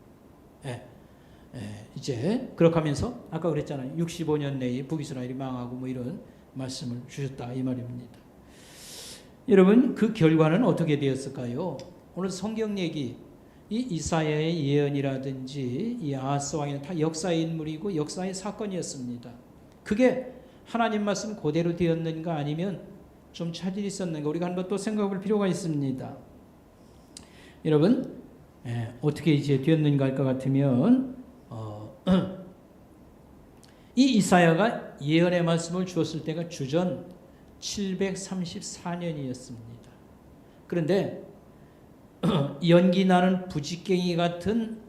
이제 그렇게 하면서 아까 그랬잖아요. 65년 내에 북이스라엘이 망하고 뭐 이런 말씀을 주셨다 이 말입니다. 여러분 그 결과는 어떻게 되었을까요? 오늘 성경 얘기 이 이사야의 예언이라든지 이 아하스 왕이 다 역사의 인물이고 역사의 사건이었습니다. 그게 하나님 말씀 그대로 되었는가 아니면 좀 차질이 있었는가 우리가 한번 또 생각할 필요가 있습니다. 여러분 어떻게 이제 되었는가 할 것 같으면 이 이사야가 예언의 말씀을 주었을 때가 주전 734년이었습니다. 그런데 연기 나는 부직갱이 같은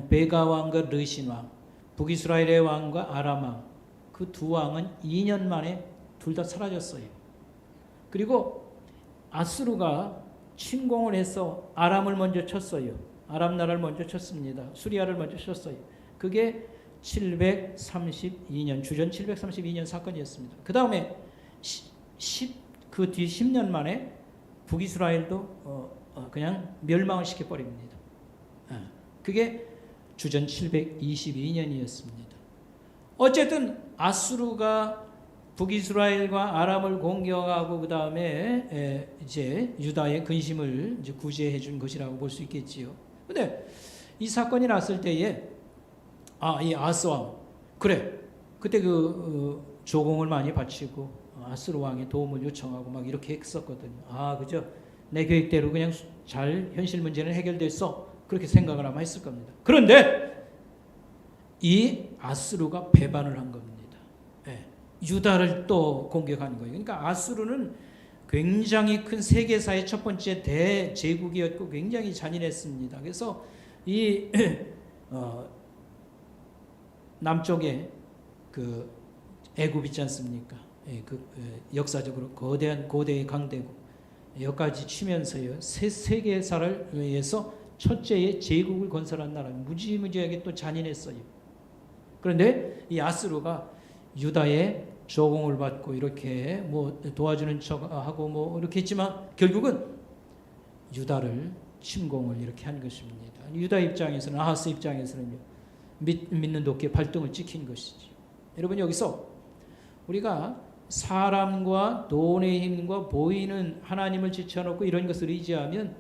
베가 왕과 르신 왕, 북이스라엘의 왕과 아람 왕, 그 두 왕은 2년 만에 둘 다 사라졌어요. 그리고 아수르가 침공을 해서 아람을 먼저 쳤어요. 아람 나라를 먼저 쳤습니다. 수리아를 먼저 쳤어요. 그게 732년 주전 732년 사건이었습니다. 그 다음에 그 뒤 10년 만에 북이스라엘도 그냥 멸망을 시켜버립니다. 그게 주전 722년이었습니다. 어쨌든 아수르가 북이스라엘과 아람을 공격하고 그 다음에 이제 유다의 근심을 이제 구제해 준 것이라고 볼 수 있겠지요. 근데 이 사건이 났을 때에 이 아하스 왕 그래 그때 그 조공을 많이 바치고 아수르 왕의 도움을 요청하고 막 이렇게 했었거든요. 그죠? 내 계획대로 그냥 잘 현실 문제는 해결됐어. 그렇게 생각을 아마 했을 겁니다. 그런데 이 아수르가 배반을 한 겁니다. 유다를 또 공격한 거예요. 그러니까 아수르는 굉장히 큰 세계사의 첫 번째 대제국이었고 굉장히 잔인했습니다. 그래서 이 남쪽에 그 애굽 있지 않습니까? 역사적으로 고대의 강대국 여기까지 치면서요 세계사를 위해서 첫째의 제국을 건설한 나라 무지무지하게 또 잔인했어요. 그런데 이 아수르가 유다의 조공을 받고 이렇게 뭐 도와주는 척하고 뭐 이렇게 했지만 결국은 유다를 침공을 이렇게 한 것입니다. 유다 입장에서는 아하스 입장에서는요 믿는 도끼에 발등을 찍힌 것이죠. 여러분 여기서 우리가 사람과 돈의 힘과 보이는 하나님을 지쳐놓고 이런 것을 의지하면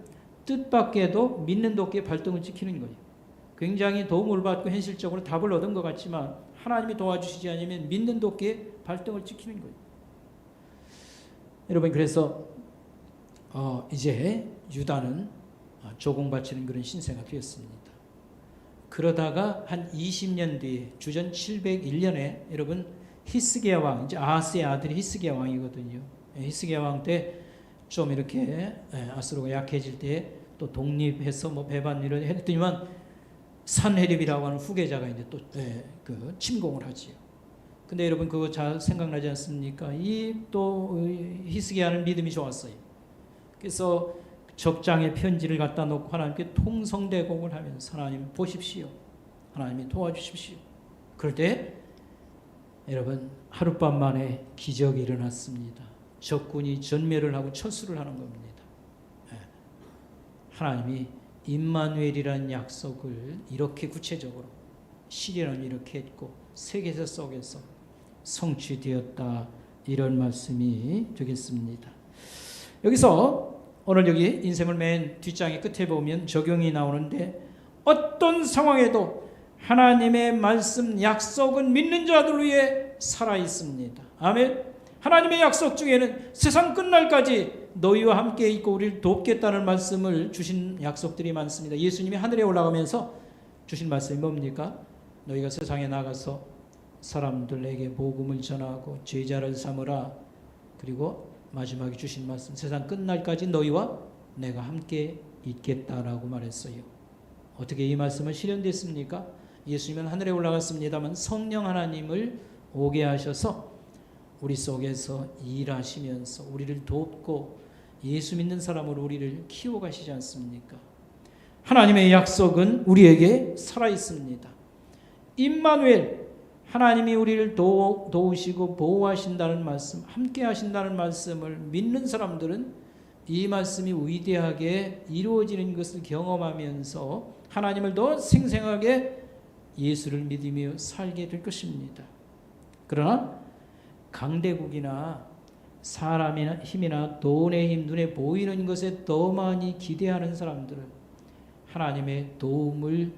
뜻밖에도 믿는 도끼에 발등을 찍히는 거예요. 굉장히 도움을 받고 현실적으로 답을 얻은 것 같지만 하나님이 도와주시지 않으면 믿는 도끼에 발등을 찍히는 거예요. 여러분 그래서 이제 유다는 조공바치는 그런 신세가 되었습니다. 그러다가 한 20년 뒤에 주전 701년에 여러분 히스기야 왕, 이제 아하스의 아들이 히스기야 왕이거든요. 히스기야 왕 때 좀 이렇게 아수르가 약해질 때 또 독립해서 뭐 배반 일을 했더니만 산헤립이라고 하는 후계자가 이제 또 그 침공을 하지요. 근데 여러분 그거 잘 생각나지 않습니까? 이 또 히스기야는 믿음이 좋았어요. 그래서 적장에 편지를 갖다 놓고 하나님께 통성대공을 하면서 하나님 보십시오. 하나님이 도와주십시오. 그럴 때 여러분 하룻밤 만에 기적이 일어났습니다. 적군이 전멸을 하고 철수를 하는 겁니다. 하나님이 임마누엘이라는 약속을 이렇게 구체적으로 시련을 이렇게 했고 세계사 속에서 성취되었다 이런 말씀이 되겠습니다. 여기서 오늘 여기 인생을 맨 뒷장의 끝에 보면 적용이 나오는데 어떤 상황에도 하나님의 말씀 약속은 믿는 자들 위해 살아 있습니다. 아멘. 하나님의 약속 중에는 세상 끝날까지 너희와 함께 있고 우리를 돕겠다는 말씀을 주신 약속들이 많습니다. 예수님이 하늘에 올라가면서 주신 말씀이 뭡니까? 너희가 세상에 나가서 사람들에게 복음을 전하고 제자를 삼으라. 그리고 마지막에 주신 말씀 세상 끝날까지 너희와 내가 함께 있겠다라고 말했어요. 어떻게 이 말씀은 실현됐습니까? 예수님은 하늘에 올라갔습니다만 성령 하나님을 오게 하셔서 우리 속에서 일하시면서 우리를 돕고 예수 믿는 사람으로 우리를 키워가시지 않습니까? 하나님의 약속은 우리에게 살아있습니다. 임마누엘 하나님이 우리를 도우시고 보호하신다는 말씀, 함께 하신다는 말씀을 믿는 사람들은 이 말씀이 위대하게 이루어지는 것을 경험하면서 하나님을 더 생생하게 예수를 믿으며 살게 될 것입니다. 그러나 강대국이나 사람의 힘이나 돈의 힘, 눈에 보이는 것에 더 많이 기대하는 사람들은 하나님의 도움을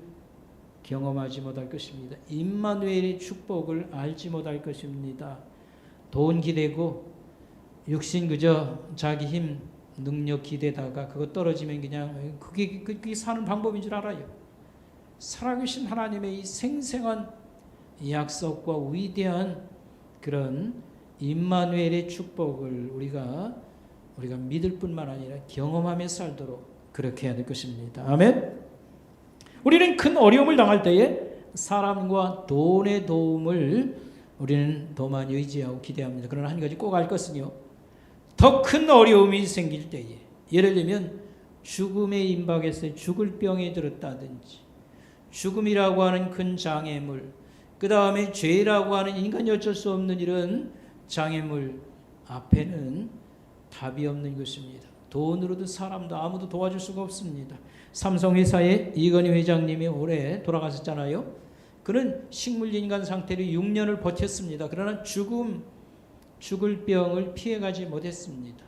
경험하지 못할 것입니다. 임마누엘의 축복을 알지 못할 것입니다. 돈 기대고 육신 그저 자기 힘, 능력 기대다가 그거 떨어지면 그냥 그게 사는 방법인 줄 알아요. 살아계신 하나님의 이 생생한 약속과 위대한 그런 임마누엘의 축복을 우리가 믿을 뿐만 아니라 경험하며 살도록 그렇게 해야 될 것입니다. 아멘. 우리는 큰 어려움을 당할 때에 사람과 돈의 도움을 우리는 더 많이 의지하고 기대합니다. 그러나 한 가지 꼭 알 것은요, 더 큰 어려움이 생길 때에, 예를 들면 죽음의 임박에서 죽을 병에 들었다든지, 죽음이라고 하는 큰 장애물, 그 다음에 죄라고 하는 인간이 어쩔 수 없는 이런 장애물 앞에는 답이 없는 것입니다. 돈으로도 사람도 아무도 도와줄 수가 없습니다. 삼성회사의 이건희 회장님이 올해 돌아가셨잖아요. 그는 식물인간 상태로 6년을 버텼습니다. 그러나 죽을 병을 피해가지 못했습니다.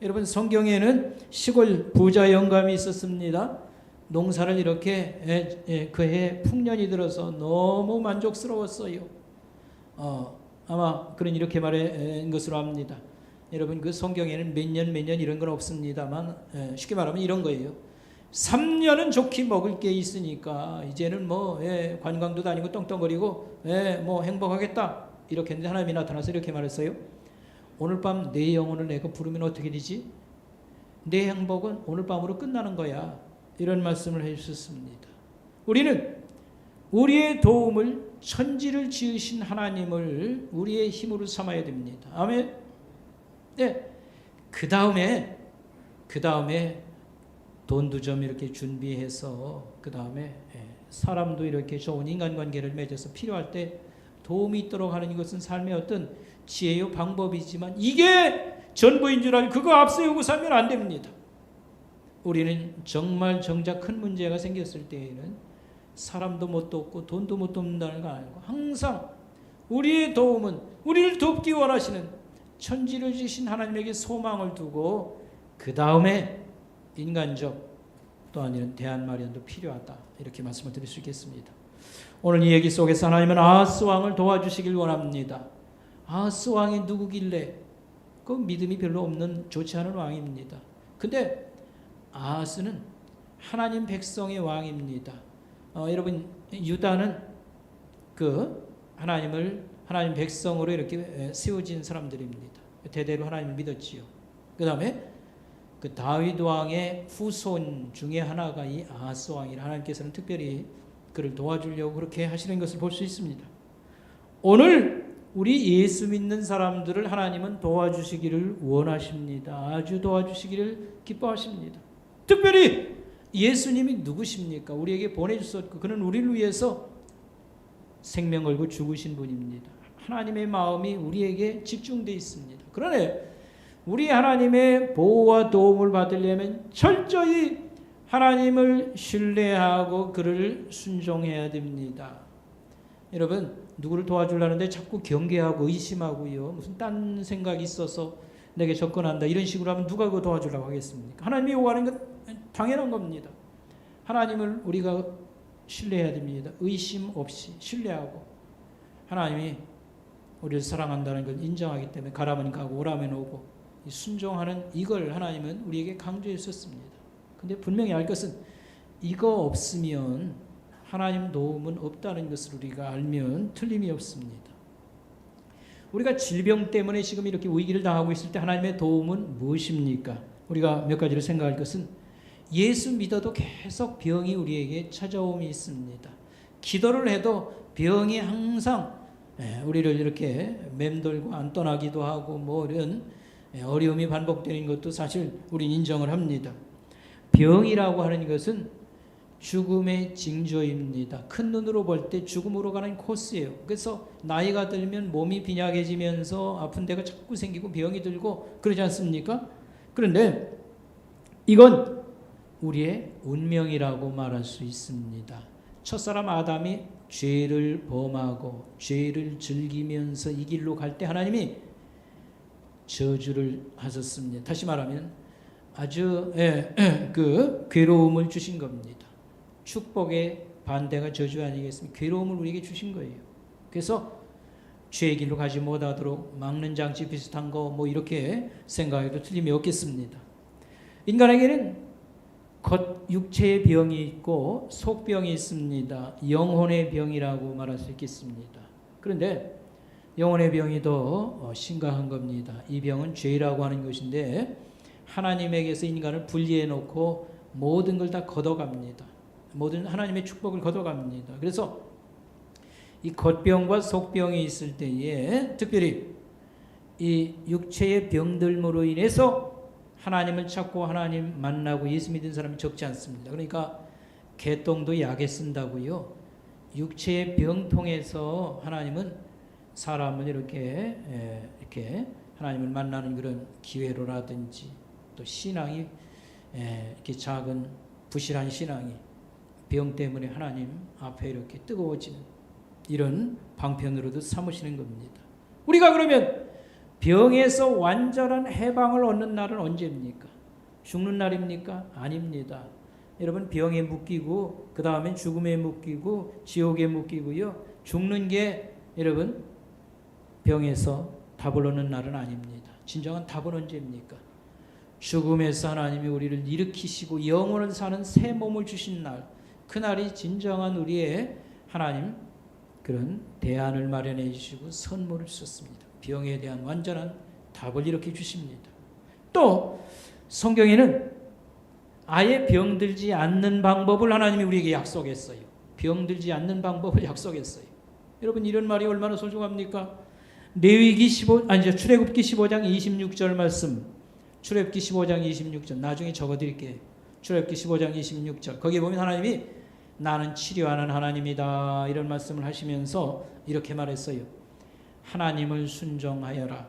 여러분, 성경에는 시골 부자 영감이 있었습니다. 농사를 이렇게 그해 풍년이 들어서 너무 만족스러웠어요. 아마 그런 이렇게 말한 것으로 압니다. 여러분, 그 성경에는 몇 년 이런 건 없습니다만 쉽게 말하면 이런 거예요. 3년은 좋게 먹을 게 있으니까 이제는 관광도 다니고 떵떵거리고 행복하겠다 이렇게 했는데 하나님이 나타나서 이렇게 말했어요. 오늘 밤 내 영혼을 내가 부르면 어떻게 되지? 내 행복은 오늘 밤으로 끝나는 거야. 이런 말씀을 해주셨습니다. 우리는 우리의 도움을 천지를 지으신 하나님을 우리의 힘으로 삼아야 됩니다. 아멘. 네. 그 다음에 돈도 좀 이렇게 준비해서 그 다음에 사람도 이렇게 좋은 인간관계를 맺어서 필요할 때 도움이 있도록 하는 것은 삶의 어떤 지혜요 방법이지만 이게 전부인 줄 알고 그거 앞세우고 살면 안 됩니다. 우리는 정작 큰 문제가 생겼을 때에는 사람도 못 돕고 돈도 못 돕는다는 거 알고 항상 우리의 도움은 우리를 돕기 원하시는 천지를 지신 하나님에게 소망을 두고 그 다음에 인간적 또 아니면 대안 마련도 필요하다. 이렇게 말씀을 드릴 수 있겠습니다. 오늘 이 얘기 속에서 하나님은 아하스 왕을 도와주시길 원합니다. 아하스 왕이 누구길래? 그 믿음이 별로 없는 좋지 않은 왕입니다. 근데 아하스는 하나님 백성의 왕입니다. 여러분, 유다는 그 하나님 백성으로 이렇게 세워진 사람들입니다. 대대로 하나님을 믿었지요. 그 다음에 그 다윗 왕의 후손 중에 하나가 이 아하스 왕이라 하나님께서는 특별히 그를 도와주려고 그렇게 하시는 것을 볼 수 있습니다. 오늘 우리 예수 믿는 사람들을 하나님은 도와주시기를 원하십니다. 아주 도와주시기를 기뻐하십니다. 특별히 예수님이 누구십니까? 우리에게 보내주셨고 그는 우리를 위해서 생명 걸고 죽으신 분입니다. 하나님의 마음이 우리에게 집중되어 있습니다. 그러네 우리 하나님의 보호와 도움을 받으려면 철저히 하나님을 신뢰하고 그를 순종해야 됩니다. 여러분, 누구를 도와주려는데 자꾸 경계하고 의심하고요. 무슨 딴 생각이 있어서 내게 접근한다 이런 식으로 하면 누가 그거 도와주려고 하겠습니까? 하나님이 요구하는 건 당연한 겁니다. 하나님을 우리가 신뢰해야 됩니다. 의심 없이 신뢰하고 하나님이 우리를 사랑한다는 걸 인정하기 때문에 가라면 가고 오라면 오고 순종하는 이걸 하나님은 우리에게 강조했었습니다. 근데 분명히 알 것은 이거 없으면 하나님 도움은 없다는 것을 우리가 알면 틀림이 없습니다. 우리가 질병 때문에 지금 이렇게 위기를 당하고 있을 때 하나님의 도움은 무엇입니까? 우리가 몇 가지를 생각할 것은 예수 믿어도 계속 병이 우리에게 찾아옴이 있습니다. 기도를 해도 병이 항상 우리를 이렇게 맴돌고 안 떠나기도 하고 이런 어려움이 반복되는 것도 사실 우린 인정을 합니다. 병이라고 하는 것은 죽음의 징조입니다. 큰 눈으로 볼 때 죽음으로 가는 코스예요. 그래서 나이가 들면 몸이 빈약해지면서 아픈 데가 자꾸 생기고 병이 들고 그러지 않습니까? 그런데 이건 우리의 운명이라고 말할 수 있습니다. 첫사람 아담이 죄를 범하고 죄를 즐기면서 이 길로 갈 때 하나님이 저주를 하셨습니다. 다시 말하면 아주 그 괴로움을 주신 겁니다. 축복의 반대가 저주 아니겠습니까? 괴로움을 우리에게 주신 거예요. 그래서 죄의 길로 가지 못하도록 막는 장치 비슷한 거 뭐 이렇게 생각해도 틀림이 없겠습니다. 인간에게는 겉 육체의 병이 있고 속병이 있습니다. 영혼의 병이라고 말할 수 있겠습니다. 그런데 영혼의 병이 더 심각한 겁니다. 이 병은 죄라고 하는 것인데 하나님에게서 인간을 분리해 놓고 모든 걸 다 걷어갑니다. 모든 하나님의 축복을 걷어갑니다. 그래서 이 겉병과 속병이 있을 때에 특별히 이 육체의 병들므로 인해서 하나님을 찾고 하나님 만나고 예수 믿는 사람이 적지 않습니다. 그러니까 개똥도 약에 쓴다고요. 육체의 병통해서 하나님은 사람을 이렇게 하나님을 만나는 그런 기회로라든지 또 신앙이 이렇게 작은 부실한 신앙이 병 때문에 하나님 앞에 이렇게 뜨거워지는 이런 방편으로도 삼으시는 겁니다. 우리가 그러면 병에서 완전한 해방을 얻는 날은 언제입니까? 죽는 날입니까? 아닙니다. 여러분 병에 묶이고 그 다음에 죽음에 묶이고 지옥에 묶이고요. 죽는 게 여러분 병에서 답을 얻는 날은 아닙니다. 진정한 답은 언제입니까? 죽음에서 하나님이 우리를 일으키시고 영원을 사는 새 몸을 주신 날, 그날이 진정한 우리의 하나님 그런 대안을 마련해 주시고 선물을 주셨습니다. 병에 대한 완전한 답을 이렇게 주십니다. 또 성경에는 아예 병들지 않는 방법을 하나님이 우리에게 약속했어요. 병들지 않는 방법을 약속했어요. 여러분 이런 말이 얼마나 소중합니까? 출애굽기 15장 26절 말씀. 출애굽기 15장 26절 나중에 적어드릴게요. 출애굽기 15장 26절 거기에 보면 하나님이 나는 치료하는 하나님이다 이런 말씀을 하시면서 이렇게 말했어요. 하나님을 순종하여라.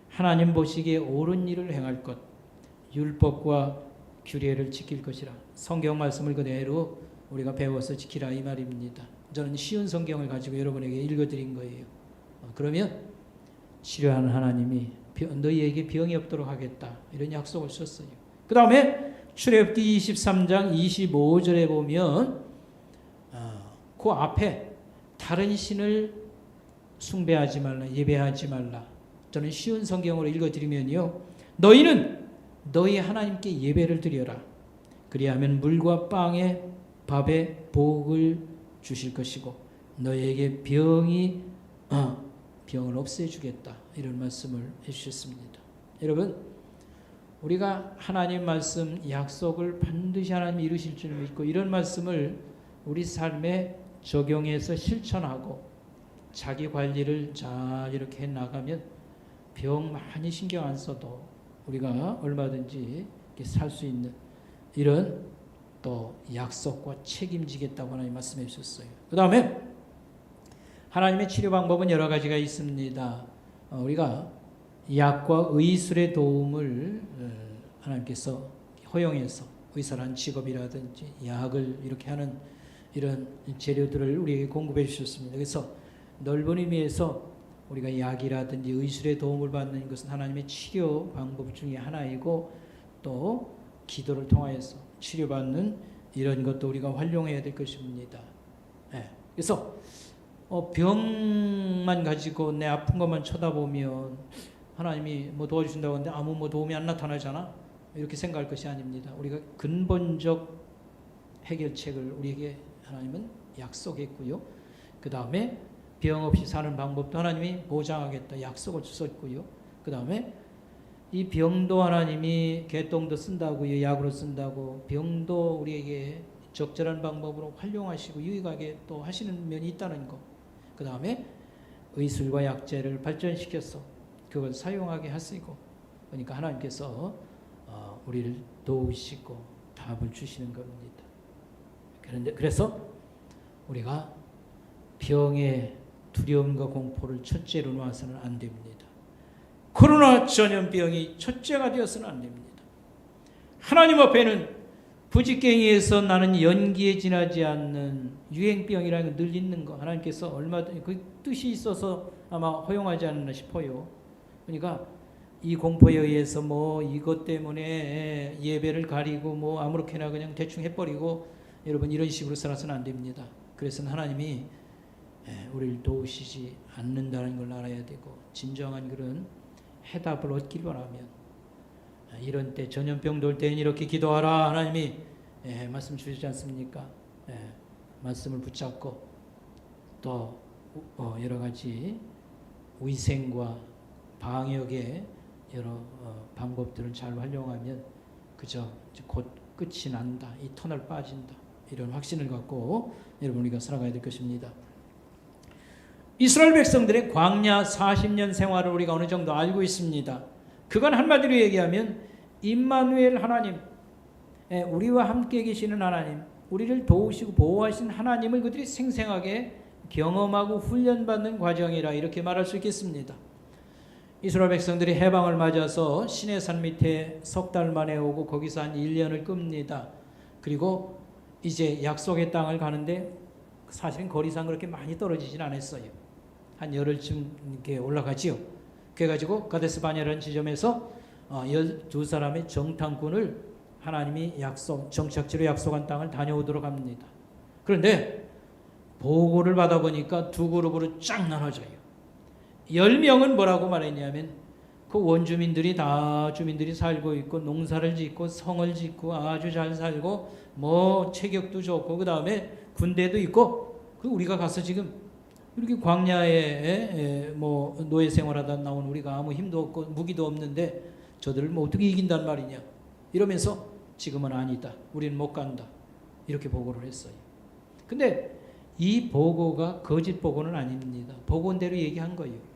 하나님 보시기에 옳은 일을 행할 것. 율법과 규례를 지킬 것이라. 성경 말씀을 그대로 우리가 배워서 지키라 이 말입니다. 저는 쉬운 성경을 가지고 여러분에게 읽어드린 거예요. 그러면 치료하는 하나님이 너희에게 병이 없도록 하겠다 이런 약속을 썼어요. 그 다음에 출애굽기 23장 25절에 보면 그 앞에 다른 신을 숭배하지 말라 예배하지 말라. 저는 쉬운 성경으로 읽어드리면요. 너희는 너희 하나님께 예배를 드려라. 그리하면 물과 빵에 밥에 복을 주실 것이고 너희에게 병을 없애주겠다 이런 말씀을 해주셨습니다. 여러분 우리가 하나님 말씀 약속을 반드시 하나님이 이루실 줄 믿고 이런 말씀을 우리 삶에 적용해서 실천하고 자기 관리를 잘 이렇게 해나가면 병 많이 신경 안 써도 우리가 얼마든지 살 수 있는 이런 또 약속과 책임지겠다고 하나님 말씀해 주셨어요. 그 다음에 하나님의 치료 방법은 여러 가지가 있습니다. 우리가 약과 의술의 도움을 하나님께서 허용해서 의사란 직업이라든지 약을 이렇게 하는 이런 재료들을 우리에게 공급해 주셨습니다. 그래서 넓은 의미에서 우리가 약이라든지 의술의 도움을 받는 것은 하나님의 치료 방법 중에 하나이고 또 기도를 통하여서 치료받는 이런 것도 우리가 활용해야 될 것입니다. 그래서 병만 가지고 내 아픈 것만 쳐다보면 하나님이 뭐 도와주신다고 하는데 아무 뭐 도움이 안 나타나잖아 이렇게 생각할 것이 아닙니다. 우리가 근본적 해결책을 우리에게 하나님은 약속했고요. 그 다음에 병 없이 사는 방법도 하나님이 보장하겠다 약속을 주셨고요. 그 다음에 이 병도 하나님이 개똥도 쓴다고요. 약으로 쓴다고 병도 우리에게 적절한 방법으로 활용하시고 유익하게 또 하시는 면이 있다는 것. 그 다음에 의술과 약재를 발전시켜서 그걸 사용하게 하시고 그러니까 하나님께서 우리를 도우시고 답을 주시는 겁니다. 그래서 우리가 병의 두려움과 공포를 첫째로 놔서는 안 됩니다. 코로나 전염병이 첫째가 되어서는 안 됩니다. 하나님 앞에는 부직갱이에서 나는 연기에 지나지 않는 유행병이라는 거 늘 있는 거 하나님께서 얼마든지 그 뜻이 있어서 아마 허용하지 않나 싶어요. 그러니까 이 공포에 의해서 뭐 이것 때문에 예배를 가리고 뭐 아무렇게나 그냥 대충 해버리고 여러분 이런 식으로 살아서는 안 됩니다. 그래서 하나님이 우리를 도우시지 않는다는 걸 알아야 되고 진정한 그런 해답을 얻길 바라면 이런 때 전염병 돌 때는 이렇게 기도하라 하나님이 말씀 주시지 않습니까? 말씀을 붙잡고 또 여러 가지 위생과 방역의 여러 방법들을 잘 활용하면 그저 곧 끝이 난다. 이 터널 빠진다. 이런 확신을 갖고 여러분 우리가 살아가야 될 것입니다. 이스라엘 백성들의 광야 40년 생활을 우리가 어느 정도 알고 있습니다. 그건 한마디로 얘기하면 임마누엘 하나님, 우리와 함께 계시는 하나님, 우리를 도우시고 보호하신 하나님을 그들이 생생하게 경험하고 훈련받는 과정이라 이렇게 말할 수 있겠습니다. 이스라엘 백성들이 해방을 맞아서 시내산 밑에 석 달 만에 오고 거기서 한 1년을 끕니다. 그리고 이제 약속의 땅을 가는데 사실은 거리상 그렇게 많이 떨어지진 않았어요. 한 열흘쯤 이렇게 올라가지요. 그래가지고 가데스 바네라는 지점에서 12사람의 정탐꾼을 하나님이 정착지로 약속한 땅을 다녀오도록 합니다. 그런데 보고를 받아보니까 두 그룹으로 쫙 나눠져요. 10명은 뭐라고 말했냐면 그 원주민들이 다 주민들이 살고 있고 농사를 짓고 성을 짓고 아주 잘 살고 뭐 체격도 좋고 그 다음에 군대도 있고 그 우리가 가서 지금 이렇게 광야에 뭐 노예 생활하다 나온 우리가 아무 힘도 없고 무기도 없는데 저들을 뭐 어떻게 이긴단 말이냐 이러면서 지금은 아니다. 우리는 못 간다. 이렇게 보고를 했어요. 근데 이 보고가 거짓 보고는 아닙니다. 보고대로 얘기한 거예요.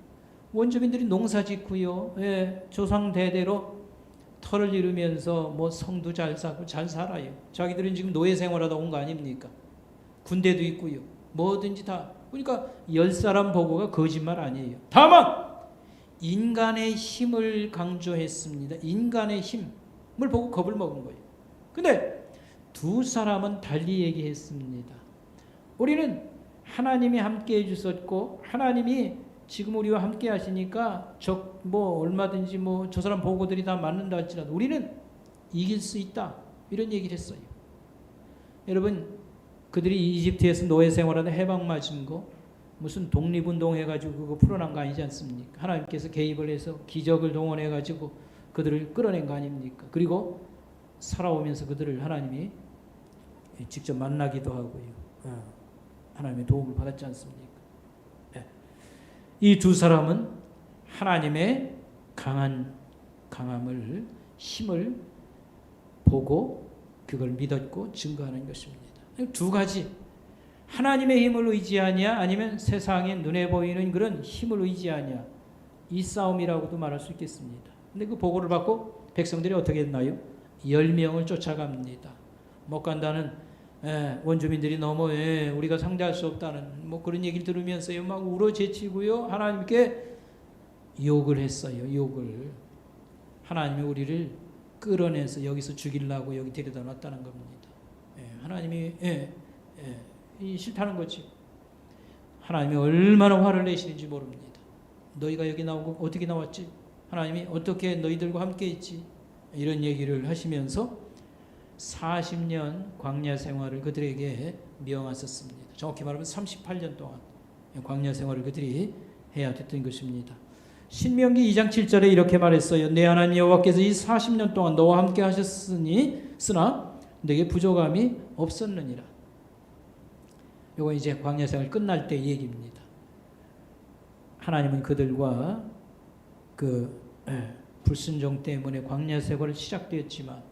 원주민들이 농사 짓고요. 조상 대대로 터를 이루면서 뭐 성도 잘 쌓고 잘 살아요. 자기들은 지금 노예 생활하다 온 거 아닙니까? 군대도 있고요. 뭐든지 다. 그러니까 10사람 보고가 거짓말 아니에요. 다만 인간의 힘을 강조했습니다. 인간의 힘을 보고 겁을 먹은 거예요. 근데 두 사람은 달리 얘기했습니다. 우리는 하나님이 함께 해주셨고 하나님이 지금 우리와 함께 하시니까 뭐 얼마든지 뭐 저 사람 보고들이 다 맞는다 할지라도 우리는 이길 수 있다. 이런 얘기를 했어요. 여러분 그들이 이집트에서 노예 생활하다 해방 맞은 거 무슨 독립운동 해가지고 그거 풀어난 거 아니지 않습니까? 하나님께서 개입을 해서 기적을 동원해가지고 그들을 끌어낸 거 아닙니까? 그리고 살아오면서 그들을 하나님이 직접 만나기도 하고요. 하나님의 도움을 받았지 않습니까? 이 두 사람은 하나님의 강함을 힘을 보고 그걸 믿었고 증거하는 것입니다. 두 가지 하나님의 힘을 의지하냐 아니면 세상에 눈에 보이는 그런 힘을 의지하냐 이 싸움이라고도 말할 수 있겠습니다. 근데 그 보고를 받고 백성들이 어떻게 했나요? 10명을 쫓아갑니다. 못 간다는 원주민들이 너무 우리가 상대할 수 없다는 뭐 그런 얘기를 들으면서요 막 울어제치고요 하나님께 욕을 했어요. 욕을 하나님이 우리를 끌어내서 여기서 죽이려고 여기 데려다 놨다는 겁니다. 하나님이 싫다는 거지. 하나님이 얼마나 화를 내시는지 모릅니다. 너희가 여기 나오고 어떻게 나왔지? 하나님이 어떻게 너희들과 함께 있지? 이런 얘기를 하시면서 40년 광야 생활을 그들에게 명하셨습니다. 정확히 말하면 38년 동안 광야 생활을 그들이 해야 됐던 것입니다. 신명기 2장 7절에 이렇게 말했어요. 내 하나님 여호와께서 이 40년 동안 너와 함께 하셨으나 내게 부족함이 없었느니라. 이거 이제 광야 생활 끝날 때 얘기입니다. 하나님은 그들과 그 불순종 때문에 광야 생활을 시작되었지만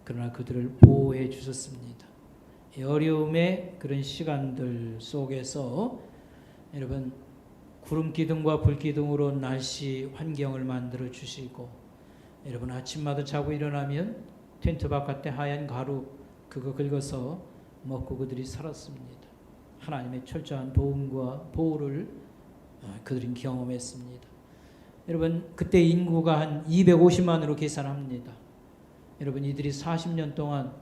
그러나 그들을 보호해 주셨습니다. 어려움의 그런 시간들 속에서 여러분 구름 기둥과 불 기둥으로 날씨 환경을 만들어 주시고 여러분 아침마다 자고 일어나면 텐트 바깥에 하얀 가루 그거 긁어서 먹고 그들이 살았습니다. 하나님의 철저한 도움과 보호를 그들은 경험했습니다. 여러분 그때 인구가 한 250만으로 계산합니다. 여러분 이들이 40년 동안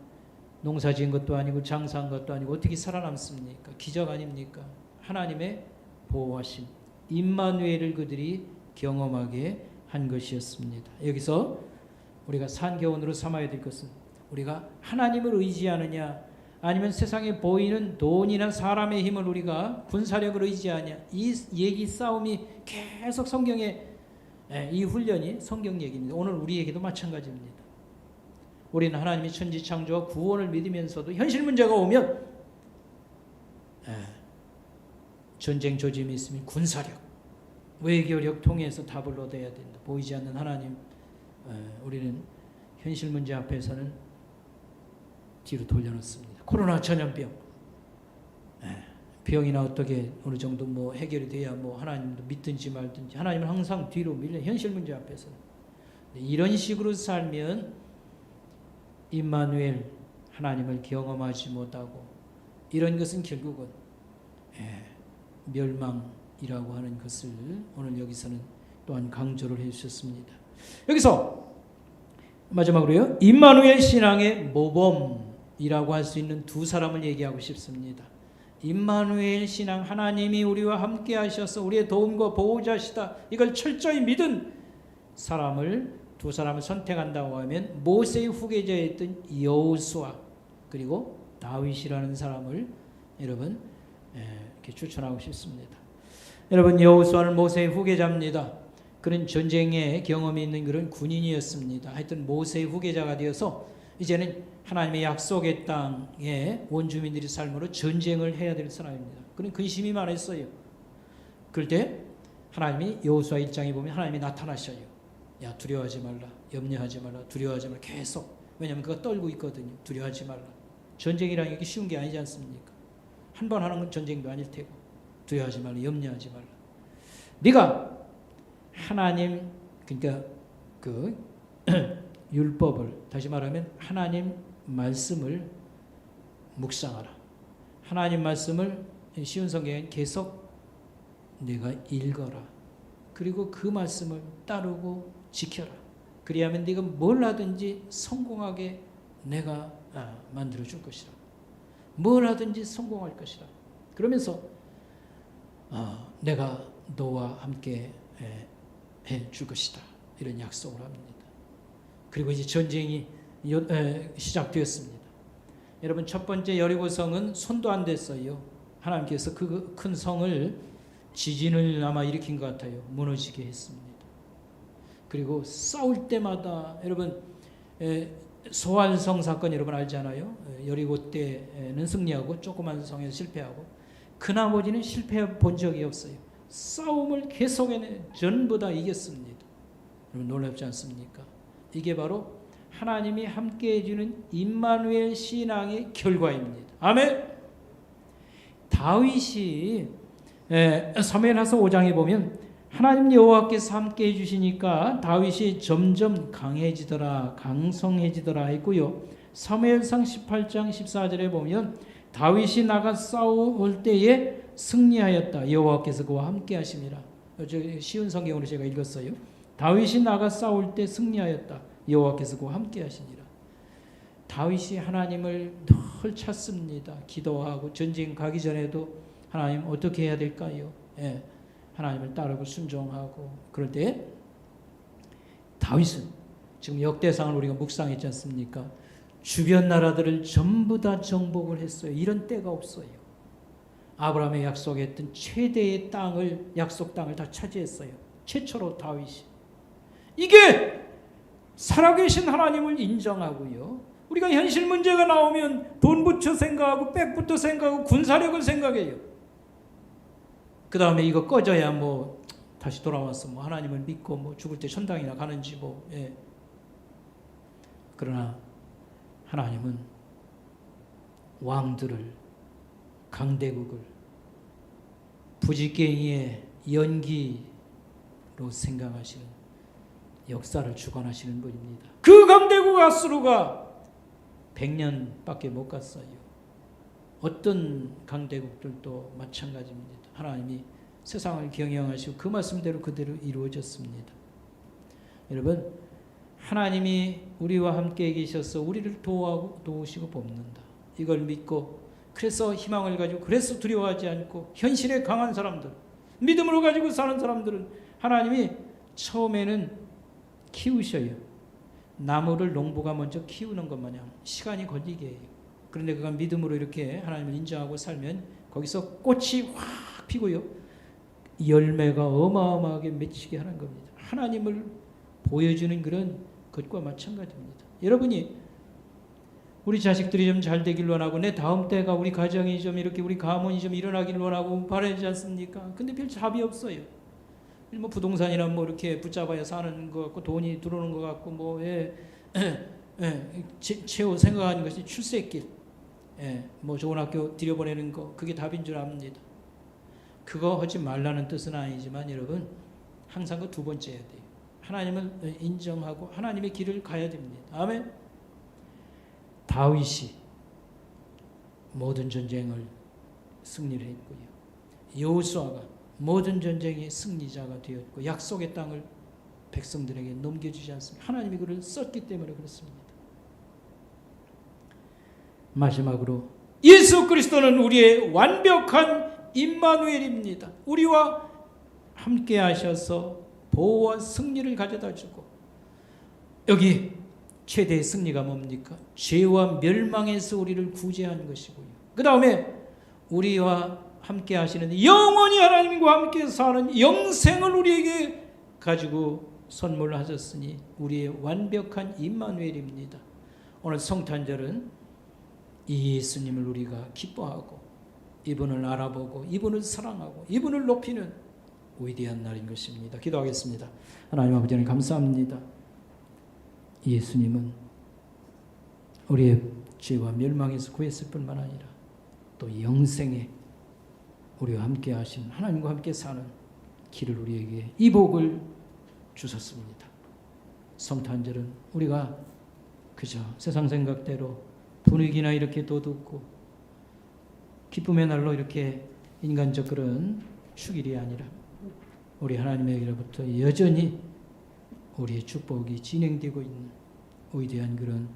농사 지은 것도 아니고 장사한 것도 아니고 어떻게 살아남습니까? 기적 아닙니까? 하나님의 보호하심 임마누엘을 그들이 경험하게 한 것이었습니다. 여기서 우리가 산교훈으로 삼아야 될 것은 우리가 하나님을 의지하느냐 아니면 세상에 보이는 돈이나 사람의 힘을 우리가 군사력을 의지하냐 이 얘기 싸움이 계속 성경에 이 훈련이 성경 얘기입니다. 오늘 우리에게도 마찬가지입니다. 우리는 하나님의 천지창조와 구원을 믿으면서도 현실 문제가 오면 전쟁 조짐이 있으면 군사력, 외교력 통해서 답을 얻어야 된다. 보이지 않는 하나님, 우리는 현실 문제 앞에서는 뒤로 돌려놓습니다. 코로나 전염병, 병이나 어떻게 어느 정도 뭐 해결이 돼야 뭐 하나님도 믿든지 말든지 하나님은 항상 뒤로 밀려 현실 문제 앞에서는 이런 식으로 살면 임마누엘 하나님을 경험하지 못하고 이런 것은 결국은 멸망이라고 하는 것을 오늘 여기서는 또한 강조를 해주셨습니다. 여기서 마지막으로요 임마누엘 신앙의 모범이라고 할 수 있는 두 사람을 얘기하고 싶습니다. 임마누엘 신앙 하나님이 우리와 함께 하셔서 우리의 도움과 보호자시다 이걸 철저히 믿은 두 사람을 선택한다고 하면 모세의 후계자였던 여호수아 그리고 다윗이라는 사람을 여러분 이렇게 추천하고 싶습니다. 여러분 여호수아는 모세의 후계자입니다. 그런 전쟁에 경험이 있는 그런 군인이었습니다. 하여튼 모세의 후계자가 되어서 이제는 하나님의 약속의 땅에 원주민들이 삶으로 전쟁을 해야 될 사람입니다. 그런 근심이 많았어요. 그럴 때 하나님이 여호수아 1장에 보면 하나님이 나타나셔요. 야 두려워하지 말라, 염려하지 말라, 두려워하지 말라 계속. 왜냐하면 그가 떨고 있거든요. 두려워하지 말라. 전쟁이라는 게 쉬운 게 아니지 않습니까? 한 번 하는 전쟁도 아닐 테고 두려워하지 말라, 염려하지 말라. 네가 하나님 그러니까 그 율법을 다시 말하면 하나님 말씀을 묵상하라. 하나님 말씀을 쉬운 성경에 계속 내가 읽어라. 그리고 그 말씀을 따르고 지켜라. 그리하면 네가 뭘 하든지 성공하게 내가 만들어 줄 것이라. 뭘 하든지 성공할 것이라. 그러면서 내가 너와 함께 해 줄 것이다. 이런 약속을 합니다. 그리고 이제 전쟁이 시작되었습니다. 여러분 첫 번째 여리고성은 손도 안 댔어요. 하나님께서 그 큰 성을 지진을 아마 일으킨 것 같아요. 무너지게 했습니다. 그리고 싸울 때마다 여러분 소환성 사건 여러분 알잖아요. 여리고 때는 승리하고 조그만 성에서 실패하고 그 나머지는 실패해 본 적이 없어요. 싸움을 계속해내 전부 다 이겼습니다. 여러분 놀랍지 않습니까? 이게 바로 하나님이 함께 해주는 임마누엘 신앙의 결과입니다. 아멘. 다윗이 사무엘하서 5장에 보면 하나님 여호와께서 함께 해주시니까 다윗이 점점 강해지더라 강성해지더라 했고요. 사무엘상 18장 14절에 보면 다윗이 나가 싸울 때에 승리하였다. 여호와께서 그와 함께 하심이라. 쉬운 성경으로 제가 읽었어요. 다윗이 나가 싸울 때 승리하였다. 여호와께서 그와 함께 하시니라. 다윗이 하나님을 늘 찾습니다. 기도하고 전쟁 가기 전에도 하나님 어떻게 해야 될까요? 하나님을 따르고 순종하고 그럴 때 다윗은 지금 역대상을 우리가 묵상했지 않습니까? 주변 나라들을 전부 다 정복을 했어요. 이런 때가 없어요. 아브라함의 약속했던 최대의 땅을 약속 땅을 다 차지했어요. 최초로 다윗이. 이게 살아계신 하나님을 인정하고요. 우리가 현실 문제가 나오면 돈부터 생각하고 백부터 생각하고 군사력을 생각해요. 그 다음에 이거 꺼져야 뭐 다시 돌아와서 뭐 하나님을 믿고 뭐 죽을 때 천당이나 가는지 뭐. 그러나 하나님은 왕들을 강대국을 부지깽이의 연기로 생각하시는 역사를 주관하시는 분입니다. 그 강대국 아수르가 100년밖에 못 갔어요. 어떤 강대국들도 마찬가지입니다. 하나님이 세상을 경영하시고 그 말씀대로 그대로 이루어졌습니다. 여러분, 하나님이 우리와 함께 계셔서 우리를 도우시고 돕는다. 이걸 믿고 그래서 희망을 가지고 그래서 두려워하지 않고 현실에 강한 사람들, 믿음으로 가지고 사는 사람들은 하나님이 처음에는 키우셔요. 나무를 농부가 먼저 키우는 것 마냥 시간이 걸리게 해요. 그런데 그가 믿음으로 이렇게 하나님을 인정하고 살면 거기서 꽃이 확 피고요. 열매가 어마어마하게 맺히게 하는 겁니다. 하나님을 보여주는 그런 것과 마찬가지입니다. 여러분이 우리 자식들이 좀 잘 되길 원하고 내 다음 때가 우리 가정이 좀 이렇게 우리 가문이 좀 일어나길 원하고 바라지 않습니까? 근데 별 답이 없어요. 뭐 부동산이나 뭐 이렇게 붙잡아야 사는 것 같고 돈이 들어오는 것 같고 뭐 최후 생각하는 것이 출세길, 뭐 좋은 학교 들여보내는 거 그게 답인 줄 압니다. 그거 하지 말라는 뜻은 아니지만 여러분 항상 그 두 번째 해야 돼요. 하나님을 인정하고 하나님의 길을 가야 됩니다. 아멘. 다윗이 모든 전쟁을 승리를 했고요. 여호수아가 모든 전쟁의 승리자가 되었고 약속의 땅을 백성들에게 넘겨주지 않습니다. 하나님이 그를 썼기 때문에 그렇습니다. 마지막으로 예수 그리스도는 우리의 완벽한 임마누엘입니다. 우리와 함께 하셔서 보호와 승리를 가져다 주고, 여기 최대의 승리가 뭡니까? 죄와 멸망에서 우리를 구제한 것이고요. 그 다음에 우리와 함께 하시는 영원히 하나님과 함께 사는 영생을 우리에게 가지고 선물하셨으니 우리의 완벽한 임마누엘입니다. 오늘 성탄절은 이 예수님을 우리가 기뻐하고 이분을 알아보고 이분을 사랑하고 이분을 높이는 위대한 날인 것입니다. 기도하겠습니다. 하나님 아버지 하나님 감사합니다. 예수님은 우리의 죄와 멸망에서 구했을 뿐만 아니라 또 영생에 우리와 함께 하신 하나님과 함께 사는 길을 우리에게 이 복을 주셨습니다. 성탄절은 우리가 그저 세상 생각대로 분위기나 이렇게 돋우고 기쁨의 날로 이렇게 인간적 그런 축일이 아니라 우리 하나님에게로부터 여전히 우리의 축복이 진행되고 있는 위대한 그런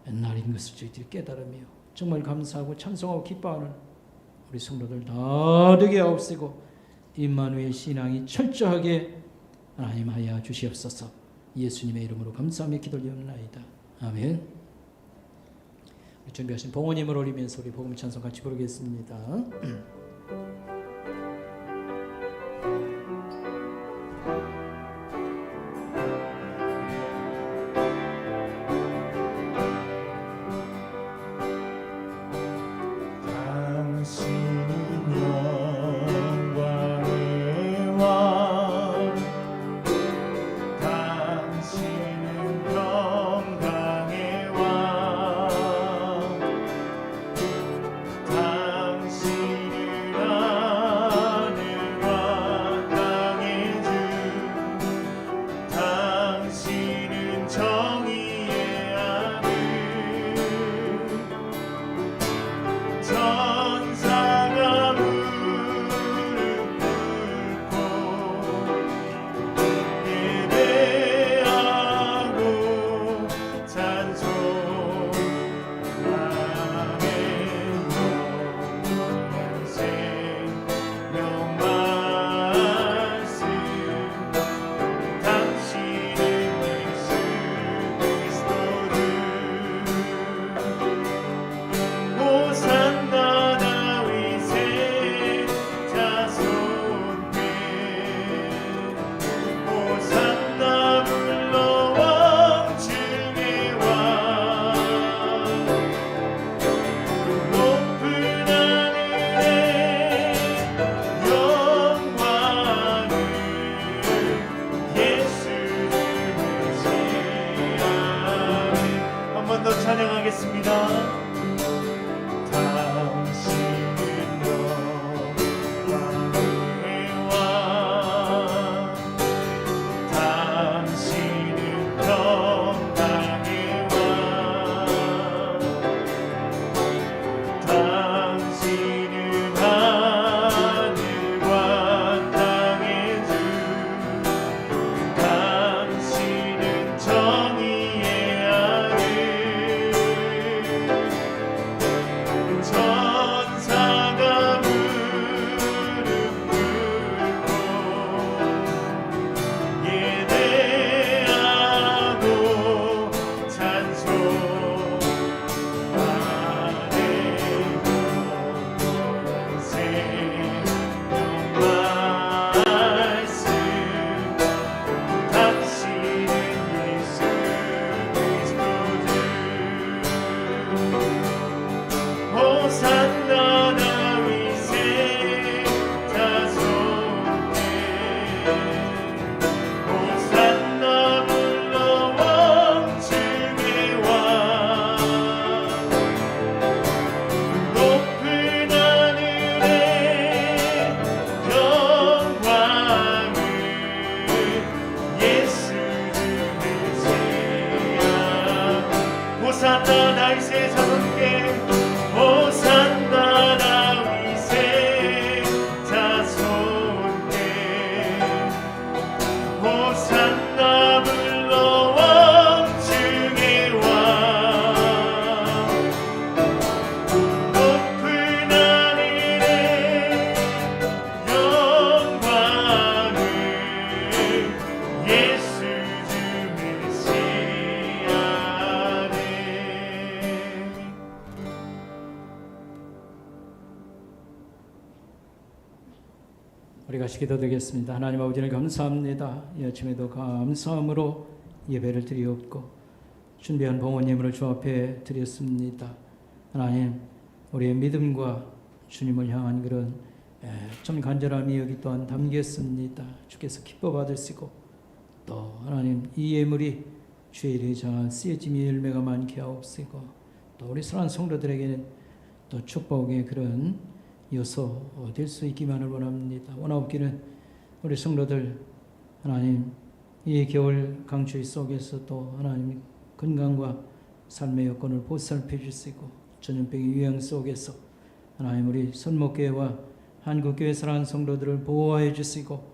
날인 것을 저희들이 깨달으며 정말 감사하고 찬송하고 기뻐하는 우리 성도들 다 되게 하옵시고 임마누엘 신앙이 철저하게 하나님 하여 주시옵소서. 예수님의 이름으로 감사하며 기도드리옵나이다. 아멘. 준비하신 봉헌임을 올리면서 우리 복음 찬송 같이 부르겠습니다. 당신은 같이 기도드리겠습니다. 하나님 아버지를 감사합니다. 이 아침에도 감사함으로 예배를 드리옵고 준비한 봉헌예물을 주 앞에 드렸습니다. 하나님, 우리의 믿음과 주님을 향한 그런 좀 간절함이 여기 또한 담겼습니다. 주께서 기뻐 받으시고 또 하나님 이 예물이 주의 일에 잘 쓰여짐의 열매가 많게 하옵시고 또 우리 사랑하는 성도들에게는 또 축복의 그런 요소 될 수 있기만을 원합니다. 원하옵기는 우리 성도들 하나님 이 겨울 강추위 속에서 또 하나님 건강과 삶의 여건을 보살펴 주시고 전염병의 유행 속에서 하나님 우리 선목교회와 한국교회 사랑하는 성도들을 보호하여 주시고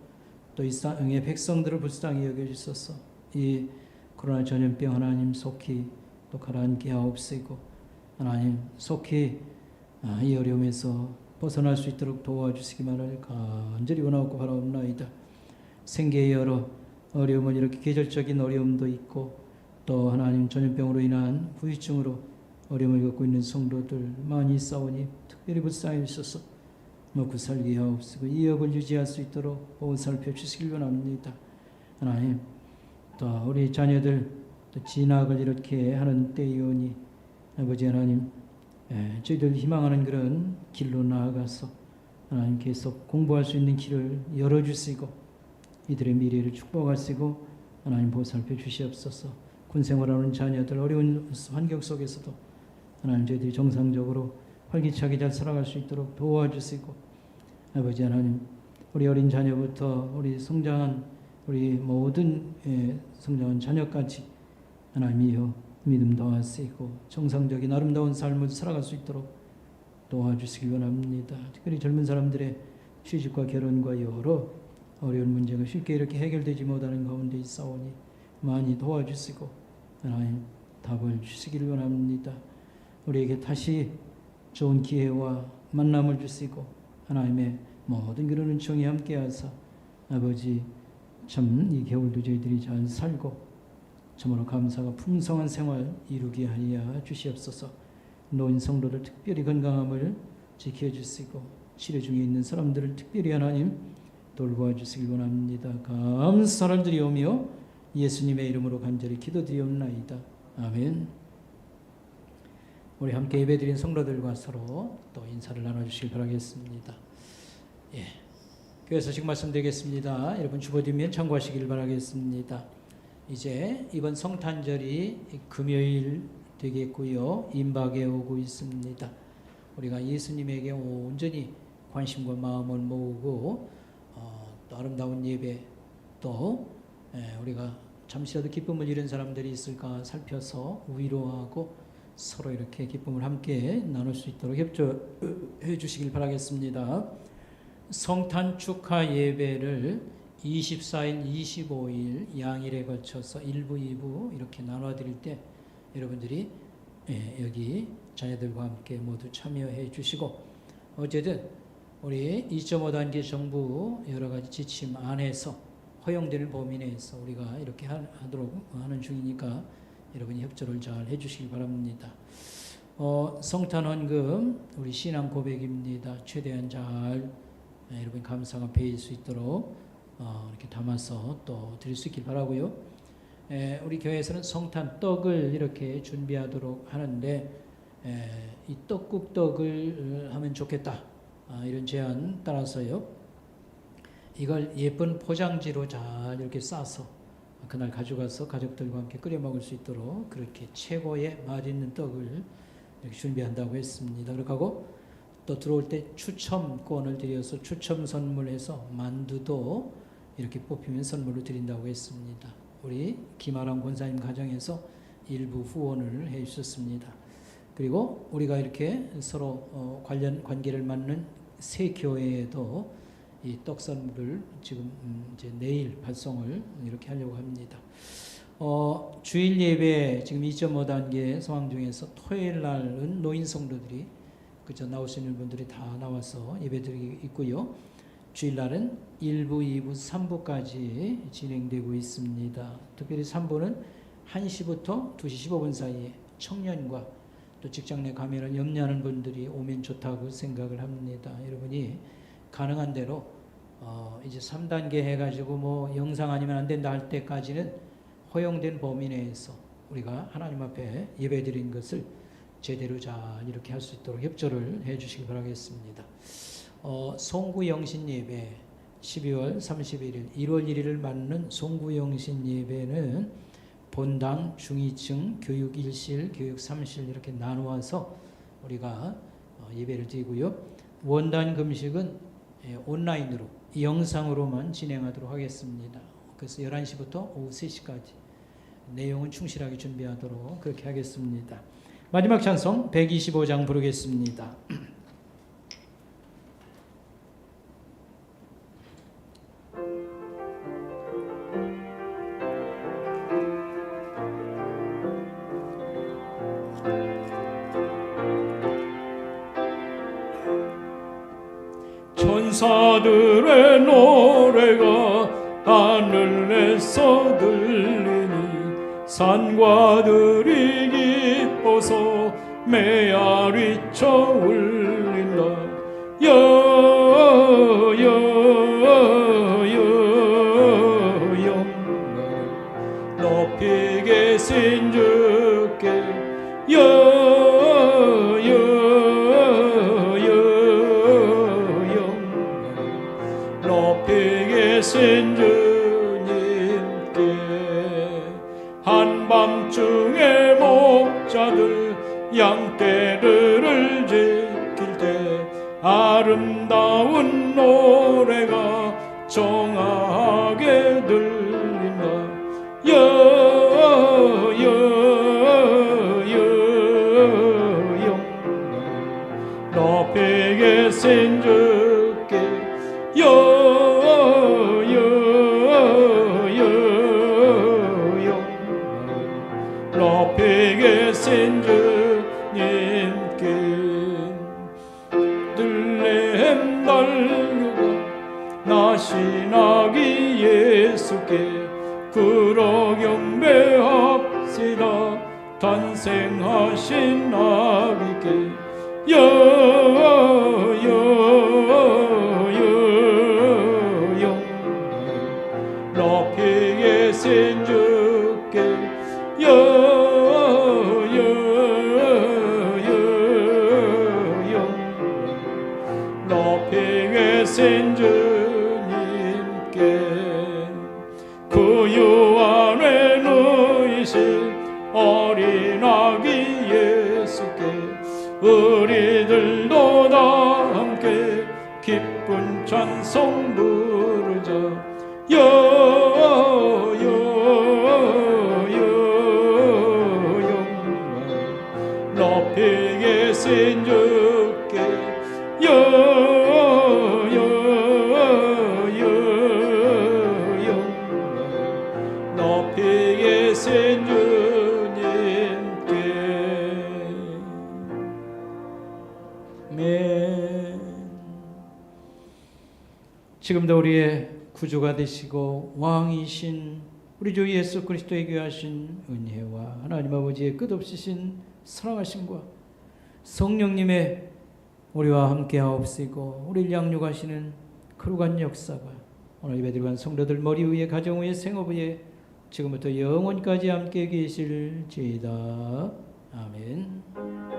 또 이 땅의 백성들을 불쌍히 여겨주소서. 이 코로나 전염병 하나님 속히 또 가라앉게 하옵시고 하나님 속히 이 어려움에서 벗어날 수 있도록 도와주시기만을 간절히 원하고 바라옵나이다. 생계의 여러 어려움은 이렇게 계절적인 어려움도 있고 또 하나님 전염병으로 인한 후유증으로 어려움을 겪고 있는 성도들 많이 있사오니 특별히 불쌍히 주셔서 먹고 살게 하옵시고 이 업을 유지할 수 있도록 보살펴 주시길 원합니다. 하나님 또 우리 자녀들 또 진학을 이렇게 하는 때이오니 아버지 하나님 저희들 희망하는 그런 길로 나아가서 하나님 계속 공부할 수 있는 길을 열어주시고 이들의 미래를 축복하시고 하나님 보살펴 주시옵소서. 군생활하는 자녀들 어려운 환경 속에서도 하나님 저희들이 정상적으로 활기차게 잘 살아갈 수 있도록 도와주시고 아버지 하나님 우리 어린 자녀부터 우리 성장한 우리 모든 성장한 자녀까지 하나님이여 믿음 더하시고 정상적인 아름다운 삶을 살아갈 수 있도록 도와주시기 원합니다. 특별히 젊은 사람들의 취직과 결혼과 여러 어려운 문제가 쉽게 이렇게 해결되지 못하는 가운데 있사오니 많이 도와주시고 하나님 답을 주시기를 원합니다. 우리에게 다시 좋은 기회와 만남을 주시고 하나님의 모든 그런 은총이 함께하사 아버지 참 이 겨울도 저희들이 잘 살고 참으로 감사가 풍성한 생활 이루게 하여 주시옵소서. 노인 성도들 특별히 건강함을 지켜주시고 치료 중에 있는 사람들을 특별히 하나님 돌보아 주시기 원합니다. 감사를 드리오며 예수님의 이름으로 간절히 기도드리옵나이다. 아멘. 우리 함께 예배드린 성도들과 서로 또 인사를 나눠주시기 바라겠습니다. 예, 교회 소식 말씀드리겠습니다. 여러분 주보뒷면 참고하시길 바라겠습니다. 이제 이번 성탄절이 금요일 되겠고요. 임박에 오고 있습니다. 우리가 예수님에게 온전히 관심과 마음을 모으고 또 아름다운 예배 또 우리가 잠시라도 기쁨을 잃은 사람들이 있을까 살펴서 위로하고 서로 이렇게 기쁨을 함께 나눌 수 있도록 협조해 주시길 바라겠습니다. 성탄 축하 예배를 24일, 25일 양일에 걸쳐서 1부, 2부 이렇게 나눠 드릴 때 여러분들이 여기 자녀들과 함께 모두 참여해 주시고 어쨌든 우리 2.5단계 정부 여러 가지 지침 안에서 허용되는 범위 내에서 우리가 이렇게 하도록 하는 중이니까 여러분이 협조를 잘 해주시기 바랍니다. 성탄 헌금 우리 신앙 고백입니다. 최대한 잘 여러분 감사가 배일 수 있도록 이렇게 담아서 또 드릴 수 있길 바라고요. 우리 교회에서는 성탄 떡을 이렇게 준비하도록 하는데 이 떡국떡을 하면 좋겠다 이런 제안 따라서요. 이걸 예쁜 포장지로 잘 이렇게 싸서 그날 가져가서 가족들과 함께 끓여 먹을 수 있도록 그렇게 최고의 맛있는 떡을 이렇게 준비한다고 했습니다. 그렇게 하고 또 들어올 때 추첨권을 드려서 추첨 선물해서 만두도 이렇게 뽑히면 선물로 드린다고 했습니다. 우리 김아람 권사님 가정에서 일부 후원을 해 주셨습니다. 그리고 우리가 이렇게 서로 관계를 맺는 새 교회에도 이 떡 선물을 지금 이제 내일 발송을 이렇게 하려고 합니다. 주일 예배 지금 2.5단계 상황 중에서 토요일 날은 노인 성도들이 그저 나올 수 있는 분들이 다 나와서 예배드리고 있고요. 주일 날은 1부, 2부, 3부까지 진행되고 있습니다. 특별히 3부는 1시부터 2시 15분 사이에 청년과 또 직장 내 가면을 염려하는 분들이 오면 좋다고 생각을 합니다. 여러분이 가능한 대로 이제 3단계 해가지고 뭐 영상 아니면 안 된다 할 때까지는 허용된 범위 내에서 우리가 하나님 앞에 예배드린 것을 제대로 잘 이렇게 할 수 있도록 협조를 해 주시기 바라겠습니다. 송구영신 예배 12월 31일 1월 1일을 맞는 송구영신 예배는 본당, 중위층, 교육 1실, 교육 3실 이렇게 나누어서 우리가 예배를 드리고요. 원단 금식은 온라인으로 영상으로만 진행하도록 하겠습니다. 그래서 11시부터 오후 3시까지 내용은 충실하게 준비하도록 그렇게 하겠습니다. 마지막 찬송 125장 부르겠습니다. 천사들의 노래가 하늘에서 들리니 산과들이 기뻐서 메아리쳐 울린다. 영광 높이 계신 주께 높이 계신 주님께 한밤중에 목자들 양떼들을 지킬 때 아름다운 노래가 정하게 들린다. 영광 높이 계신 주께 높이 계신 주님께 들레헴 달려가 나신 아기 예수께 그러 경배합시다. 탄생하신 아기께 높이 계신 주께 높이 계신 주님께 그 유 안에 누이신 어린 아기 예수께 우리들도 다 함께 기쁜 찬송 부르자. 영광 높이 계신 주께 영광 높이 계신 주님께 아멘. 지금도 우리의 구주가 되시고 왕이신 우리 주 예수 그리스도의 귀하신 은혜와 하나님 아버지의 끝없이 신 사랑하심과 성령님의 우리와 함께하옵시고 우리를 양육하시는 거룩한 역사가 오늘 예배드리는 성도들 머리 위에 가정 위에 생업 위에 지금부터 영원까지 함께 계실지이다. 아멘.